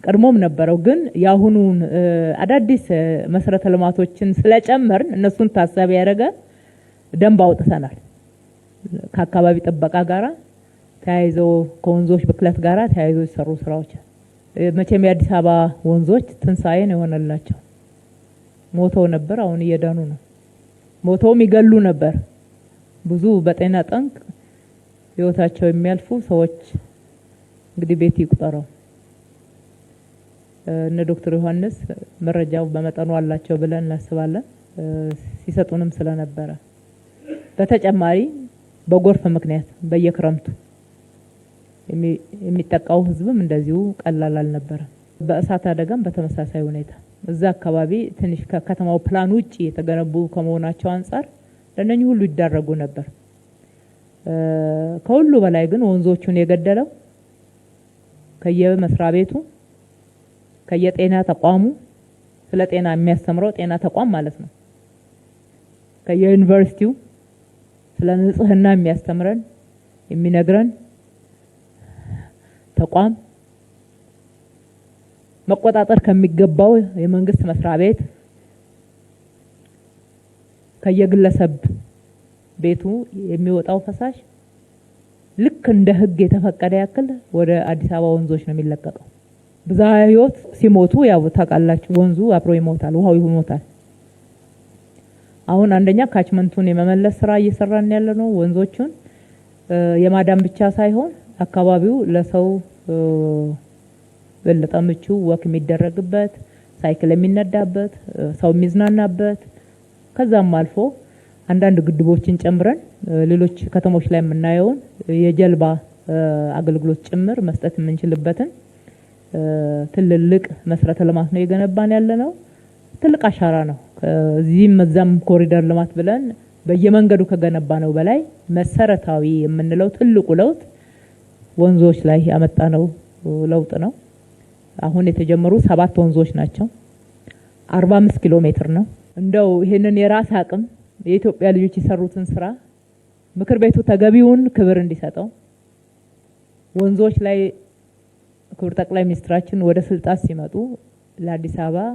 ቀድሞም ነበረው። ግን ያሁኑን አዳዲስ መሰረተ ልማቶችን ስለጨመርን እነሱን ታሳቢ ያደረገ ደንብ አውጥተናል። ከአካባቢ ጥበቃ ጋራ ተያይዞ ከወንዞች ብክለት ጋራ ተያይዞ የተሰሩ ስራዎች መቼም የአዲስ አበባ ወንዞች ትንሳኤን የሆነላቸው ሞተው ነበር። አሁን እየዳኑ ነው። ሞተውም ይገሉ ነበር። ብዙ በጤና ጠንቅ ህይወታቸው የሚያልፉ ሰዎች እንግዲህ ቤት ይቁጠረው። እነ ዶክተር ዮሐንስ መረጃው በመጠኑ አላቸው ብለን እናስባለን፣ ሲሰጡንም ስለነበረ። በተጨማሪ በጎርፍ ምክንያት በየክረምቱ የሚጠቃው ህዝብም እንደዚሁ ቀላል አልነበረም። በእሳት አደጋም በተመሳሳይ ሁኔታ እዛ አካባቢ ትንሽ ከከተማው ፕላን ውጪ የተገነቡ ከመሆናቸው አንፃር ለነኚህ ሁሉ ይዳረጉ ነበር። ከሁሉ በላይ ግን ወንዞቹን የገደለው ከየመስሪያ ቤቱ ከየጤና ተቋሙ ስለ ጤና የሚያስተምረው ጤና ተቋም ማለት ነው፣ ከየዩኒቨርሲቲው ስለ ንጽህና የሚያስተምረን የሚነግረን ተቋም፣ መቆጣጠር ከሚገባው የመንግስት መስሪያ ቤት ከየግለሰብ ቤቱ የሚወጣው ፈሳሽ ልክ እንደ ህግ የተፈቀደ ያክል ወደ አዲስ አበባ ወንዞች ነው የሚለቀቀው። ብዝሃ ህይወት ሲሞቱ ያው ታውቃላችሁ፣ ወንዙ አብሮ ይሞታል፣ ውሃው ይሞታል። አሁን አንደኛ ካችመንቱን የመመለስ ስራ እየሰራን ያለ ነው። ወንዞቹን የማዳን ብቻ ሳይሆን አካባቢው ለሰው በለጠ ምቹ ወክ የሚደረግበት፣ ሳይክል የሚነዳበት፣ ሰው የሚዝናናበት ከዛም አልፎ አንዳንድ ግድቦችን ጨምረን ሌሎች ከተሞች ላይ የምናየውን የጀልባ አገልግሎት ጭምር መስጠት የምንችልበትን ትልልቅ መሰረተ ልማት ነው የገነባን ያለ ነው። ትልቅ አሻራ ነው። ከዚህም መዛም ኮሪደር ልማት ብለን በየመንገዱ ከገነባ ነው በላይ መሰረታዊ የምንለው ትልቁ ለውጥ ወንዞች ላይ ያመጣነው ለውጥ ነው። አሁን የተጀመሩ 7 ወንዞች ናቸው። 45 ኪሎ ሜትር ነው። እንደው ይሄንን የራስ አቅም የኢትዮጵያ ልጆች የሰሩትን ስራ ምክር ቤቱ ተገቢውን ክብር እንዲሰጠው ወንዞች ላይ ክብር ጠቅላይ ሚኒስትራችን ወደ ስልጣን ሲመጡ ለአዲስ አበባን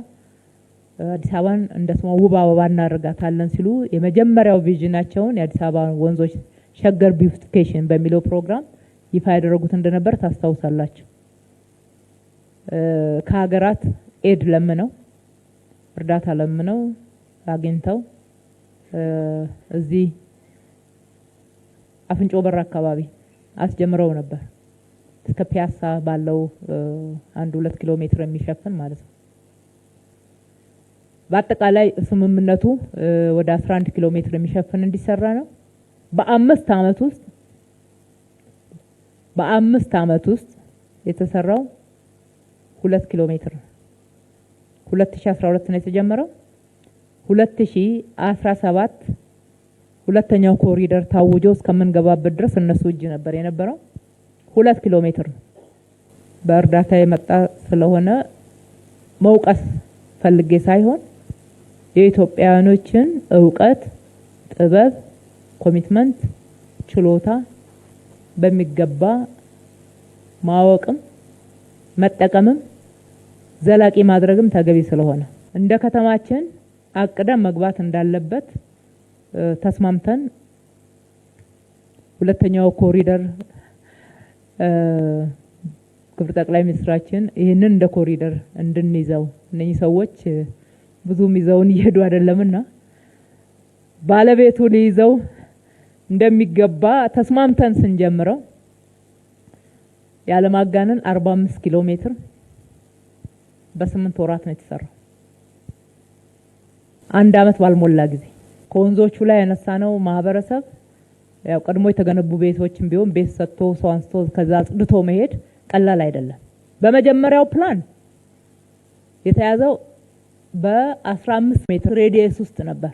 እንደ ስሟ ውብ አበባ እናደርጋታለን ሲሉ የመጀመሪያው ቪዥናቸውን የአዲስ አበባ ወንዞች ሸገር ቢዩቲፊኬሽን በሚለው ፕሮግራም ይፋ ያደረጉት እንደነበር ታስታውሳላችሁ። ከሀገራት ኤድ ለምነው እርዳታ ለምነው አግኝተው እዚህ አፍንጮ በር አካባቢ አስጀምረው ነበር። እስከ ፒያሳ ባለው 1-2 ኪሎ ሜትር የሚሸፍን ማለት ነው። በአጠቃላይ ስምምነቱ ወደ 11 ኪሎ ሜትር የሚሸፍን እንዲሰራ ነው። በአምስት ዓመት ውስጥ የተሰራው 2 ኪሎ ሜትር ነው። 2012 ነው የተጀመረው። 2017 ሁለተኛው ኮሪደር ታውጆ እስከምንገባበት ድረስ እነሱ እጅ ነበር የነበረው። 2 ኪሎ ሜትር ነው። በእርዳታ የመጣ ስለሆነ መውቀስ ፈልጌ ሳይሆን የኢትዮጵያውያኖችን እውቀት፣ ጥበብ፣ ኮሚትመንት፣ ችሎታ በሚገባ ማወቅም መጠቀምም ዘላቂ ማድረግም ተገቢ ስለሆነ እንደ ከተማችን አቅደን መግባት እንዳለበት ተስማምተን ሁለተኛው ኮሪደር ክብር ጠቅላይ ሚኒስትራችን ይህንን እንደ ኮሪደር እንድንይዘው እነኚህ ሰዎች ብዙም ይዘውን እየሄዱ አይደለምና ባለቤቱ ሊይዘው እንደሚገባ ተስማምተን ስንጀምረው ያለማጋነን 45 ኪሎ ሜትር በ8 ወራት ነው የተሰራው። አንድ አመት ባልሞላ ጊዜ ከወንዞቹ ላይ ያነሳነው ማህበረሰብ ያው ቀድሞ የተገነቡ ቤቶችን ቢሆን ቤት ሰጥቶ ሰው አንስቶ ከዛ ጽድቶ መሄድ ቀላል አይደለም። በመጀመሪያው ፕላን የተያዘው በ15 ሜትር ሬዲየስ ውስጥ ነበር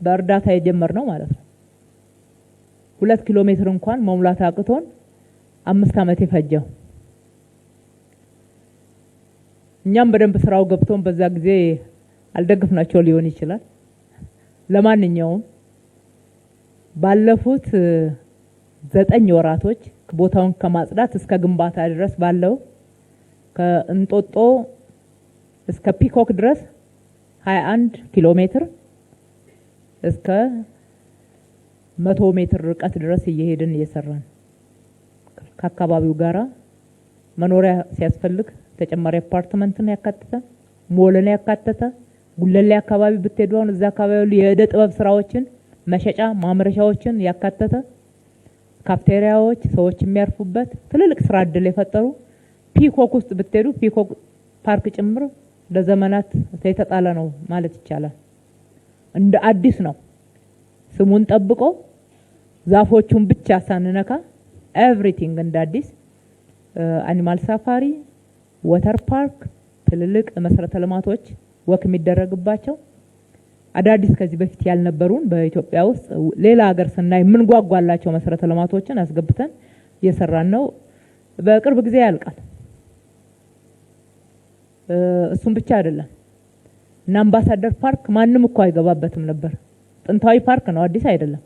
በእርዳታ የጀመርነው ማለት ነው። 2 ኪሎ ሜትር እንኳን መሙላት አቅቶን 5 አመት የፈጀው። እኛም በደንብ ስራው ገብቶን በዛ ጊዜ አልደግፍናቸው ሊሆን ይችላል። ለማንኛውም ባለፉት 9 ወራቶች ቦታውን ከማጽዳት እስከ ግንባታ ድረስ ባለው ከእንጦጦ እስከ ፒኮክ ድረስ 21 ኪሎ ሜትር እስከ 100 ሜትር ርቀት ድረስ እየሄድን እየሰራን ከአካባቢው ጋራ መኖሪያ ሲያስፈልግ ተጨማሪ አፓርትመንትን ያካተተ ሞልን ያካተተ ጉለሌ አካባቢ ብትሄዱ አሁን እዛ አካባቢ የእደ ጥበብ ስራዎችን መሸጫ ማምረሻዎችን ያካተተ ካፍቴሪያዎች ሰዎች የሚያርፉበት ትልልቅ ስራ እድል የፈጠሩ ፒኮክ ውስጥ ብትሄዱ ፒኮክ ፓርክ ጭምር ለዘመናት የተጣለ ነው ማለት ይቻላል። እንደ አዲስ ነው ስሙን ጠብቆ ዛፎቹን ብቻ ሳንነካ ኤቭሪቲንግ እንደ አዲስ አኒማል ሳፋሪ ወተር ፓርክ ትልልቅ መሰረተ ልማቶች ወክ የሚደረግባቸው አዳዲስ ከዚህ በፊት ያልነበሩን በኢትዮጵያ ውስጥ ሌላ ሀገር ስናይ ምን ጓጓላቸው መሰረተ ልማቶችን አስገብተን እየሰራን ነው። በቅርብ ጊዜ ያልቃል። እሱም ብቻ አይደለም እና አምባሳደር ፓርክ ማንም እኮ አይገባበትም ነበር። ጥንታዊ ፓርክ ነው፣ አዲስ አይደለም።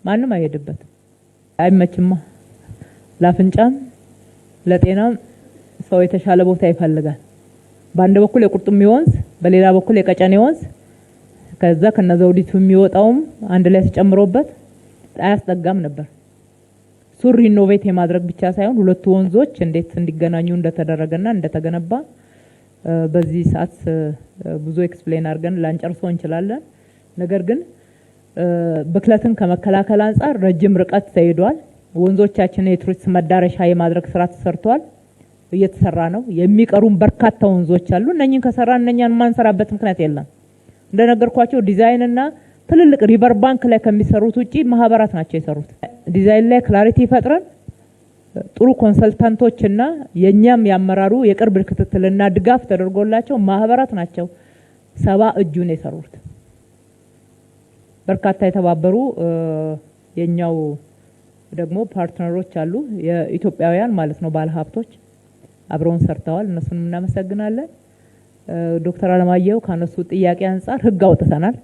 ማንም አይሄድበትም። አይመችማ። ለአፍንጫም ለጤናም ሰው የተሻለ ቦታ ይፈልጋል። በአንድ በኩል የቁርጡሚ ወንዝ፣ በሌላ በኩል የቀጨኔ ወንዝ ከዛ ከነዘውዲቱ የሚወጣውም አንድ ላይ ተጨምሮበት አያስጠጋም ነበር። ሱሪ ኢኖቬት የማድረግ ብቻ ሳይሆን ሁለቱ ወንዞች እንዴት እንዲገናኙ እንደተደረገና እንደተገነባ በዚህ ሰዓት ብዙ ኤክስፕሌን አድርገን ላንጨርሰው እንችላለን። ነገር ግን ብክለትን ከመከላከል አንጻር ረጅም ርቀት ተሄዷል። ወንዞቻችንን የቱሪስት መዳረሻ የማድረግ ስራ ተሰርቷል፣ እየተሰራ ነው። የሚቀሩን በርካታ ወንዞች አሉ። እነኚህን ከሰራን እነኛን ማንሰራበት ምክንያት የለም። እንደነገርኳቸው ዲዛይን እና ትልልቅ ሪቨር ባንክ ላይ ከሚሰሩት ውጪ ማህበራት ናቸው የሰሩት። ዲዛይን ላይ ክላሪቲ ፈጥረን ጥሩ ኮንሰልታንቶችና የኛም ያመራሩ የቅርብ ክትትልና ድጋፍ ተደርጎላቸው ማህበራት ናቸው 70 እጁን የሰሩት። በርካታ የተባበሩ የኛው ደግሞ ፓርትነሮች አሉ፣ የኢትዮጵያውያን ማለት ነው ባለሀብቶች አብረውን ሰርተዋል። እነሱንም እናመሰግናለን። ዶክተር አለማየሁ ካነሱ ጥያቄ አንጻር ህግ አውጥተናል።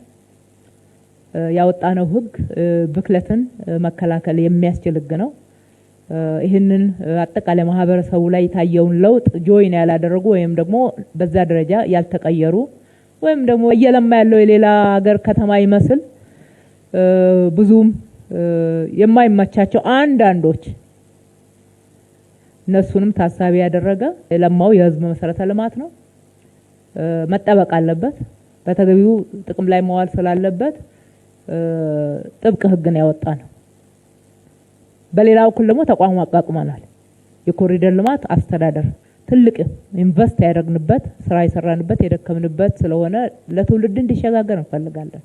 ያወጣነው ህግ ብክለትን መከላከል የሚያስችል ህግ ነው። ይህንን አጠቃላይ ማህበረሰቡ ላይ የታየውን ለውጥ ጆይን ያላደረጉ ወይም ደግሞ በዛ ደረጃ ያልተቀየሩ ወይም ደግሞ እየለማ ያለው የሌላ ሀገር ከተማ ይመስል ብዙም የማይመቻቸው አንዳንዶች እነሱንም ታሳቢ ያደረገ የለማው የህዝብ መሰረተ ልማት ነው፣ መጠበቅ አለበት። በተገቢው ጥቅም ላይ መዋል ስላለበት ጥብቅ ህግን ያወጣ ነው። በሌላ በኩል ደግሞ ተቋም አቋቁመናል። የኮሪደር ልማት አስተዳደር ትልቅ ኢንቨስት ያደረግንበት ስራ የሰራንበት የደከምንበት ስለሆነ ለትውልድ እንዲሸጋገር እንፈልጋለን።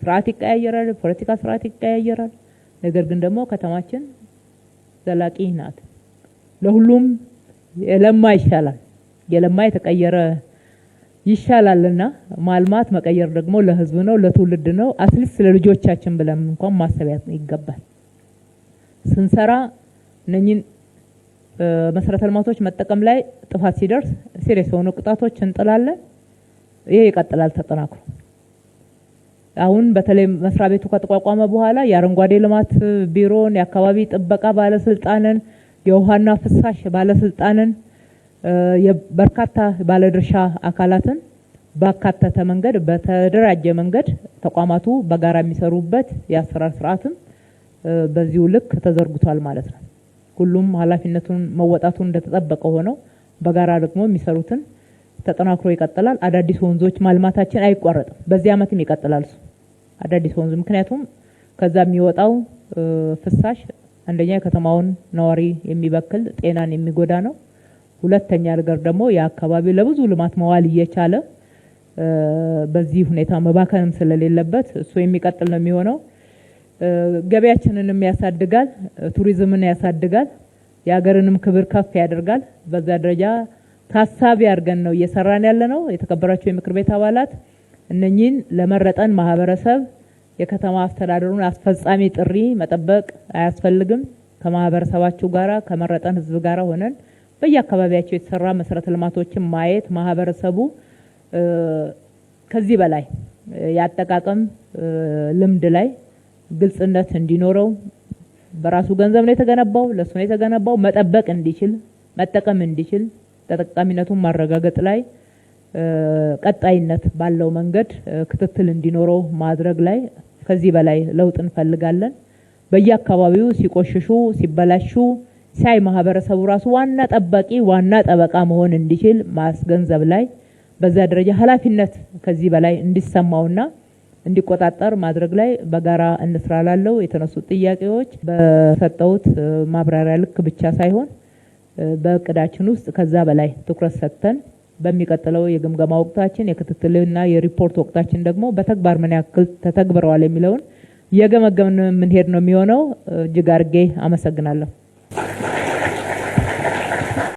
ስርዓት ይቀያየራል፣ ፖለቲካ ስርዓት ይቀያየራል። ነገር ግን ደግሞ ከተማችን ዘላቂ ናት። ለሁሉም የለማ ይሻላል፣ የለማ የተቀየረ ይሻላልና ማልማት መቀየር ደግሞ ለህዝብ ነው፣ ለትውልድ ነው። አትሊስት ለልጆቻችን ብለን እንኳን ማሰቢያ ይገባል። ስንሰራ እነኚህን መሰረተ ልማቶች መጠቀም ላይ ጥፋት ሲደርስ ሲሪየስ የሆኑ ቅጣቶች እንጥላለን። ይሄ ይቀጥላል ተጠናክሮ። አሁን በተለይ መስሪያ ቤቱ ከተቋቋመ በኋላ የአረንጓዴ ልማት ቢሮን፣ የአካባቢ ጥበቃ ባለስልጣንን፣ የውሃና ፍሳሽ ባለስልጣንን የበርካታ ባለድርሻ አካላትን ባካተተ መንገድ በተደራጀ መንገድ ተቋማቱ በጋራ የሚሰሩበት የአሰራር ስርዓትም በዚሁ ልክ ተዘርግቷል ማለት ነው። ሁሉም ኃላፊነቱን መወጣቱን እንደተጠበቀ ሆነው በጋራ ደግሞ የሚሰሩትን ተጠናክሮ ይቀጥላል። አዳዲስ ወንዞች ማልማታችን አይቋረጥም። በዚህ አመትም ይቀጥላል እሱ አዳዲስ ወንዝ። ምክንያቱም ከዛ የሚወጣው ፍሳሽ አንደኛ የከተማውን ነዋሪ የሚበክል ጤናን የሚጎዳ ነው። ሁለተኛ ነገር ደግሞ የአካባቢ ለብዙ ልማት መዋል እየቻለ በዚህ ሁኔታ መባከንም ስለሌለበት እሱ የሚቀጥል ነው የሚሆነው። ገበያችንንም ያሳድጋል፣ ቱሪዝምን ያሳድጋል፣ የሀገርንም ክብር ከፍ ያደርጋል። በዛ ደረጃ ታሳቢ አድርገን ነው እየሰራን ያለ ነው። የተከበራችሁ የምክር ቤት አባላት እነኚህን ለመረጠን ማህበረሰብ የከተማ አስተዳደሩን አስፈጻሚ ጥሪ መጠበቅ አያስፈልግም። ከማህበረሰባችሁ ጋራ ከመረጠን ህዝብ ጋራ ሆነን በየአካባቢያቸው የተሰራ መሰረተ ልማቶችን ማየት ማህበረሰቡ ከዚህ በላይ ያጠቃቀም ልምድ ላይ ግልጽነት እንዲኖረው በራሱ ገንዘብ ነው የተገነባው፣ ለሱ ነው የተገነባው፣ መጠበቅ እንዲችል መጠቀም እንዲችል ተጠቃሚነቱን ማረጋገጥ ላይ ቀጣይነት ባለው መንገድ ክትትል እንዲኖረው ማድረግ ላይ ከዚህ በላይ ለውጥ እንፈልጋለን። በየአካባቢው ሲቆሽሹ ሲበላሹ ሳይ ማህበረሰቡ ራሱ ዋና ጠባቂ ዋና ጠበቃ መሆን እንዲችል ማስገንዘብ ላይ በዛ ደረጃ ኃላፊነት ከዚህ በላይ እንዲሰማውና እንዲቆጣጠር ማድረግ ላይ በጋራ እንስራላለው። የተነሱት ጥያቄዎች በሰጠውት ማብራሪያ ልክ ብቻ ሳይሆን በእቅዳችን ውስጥ ከዛ በላይ ትኩረት ሰጥተን በሚቀጥለው የግምገማ ወቅታችን የክትትልና የሪፖርት ወቅታችን ደግሞ በተግባር ምን ያክል ተተግብረዋል የሚለውን የገመገምን ምን ሄድ ነው የሚሆነው። እጅግ አድርጌ አመሰግናለሁ።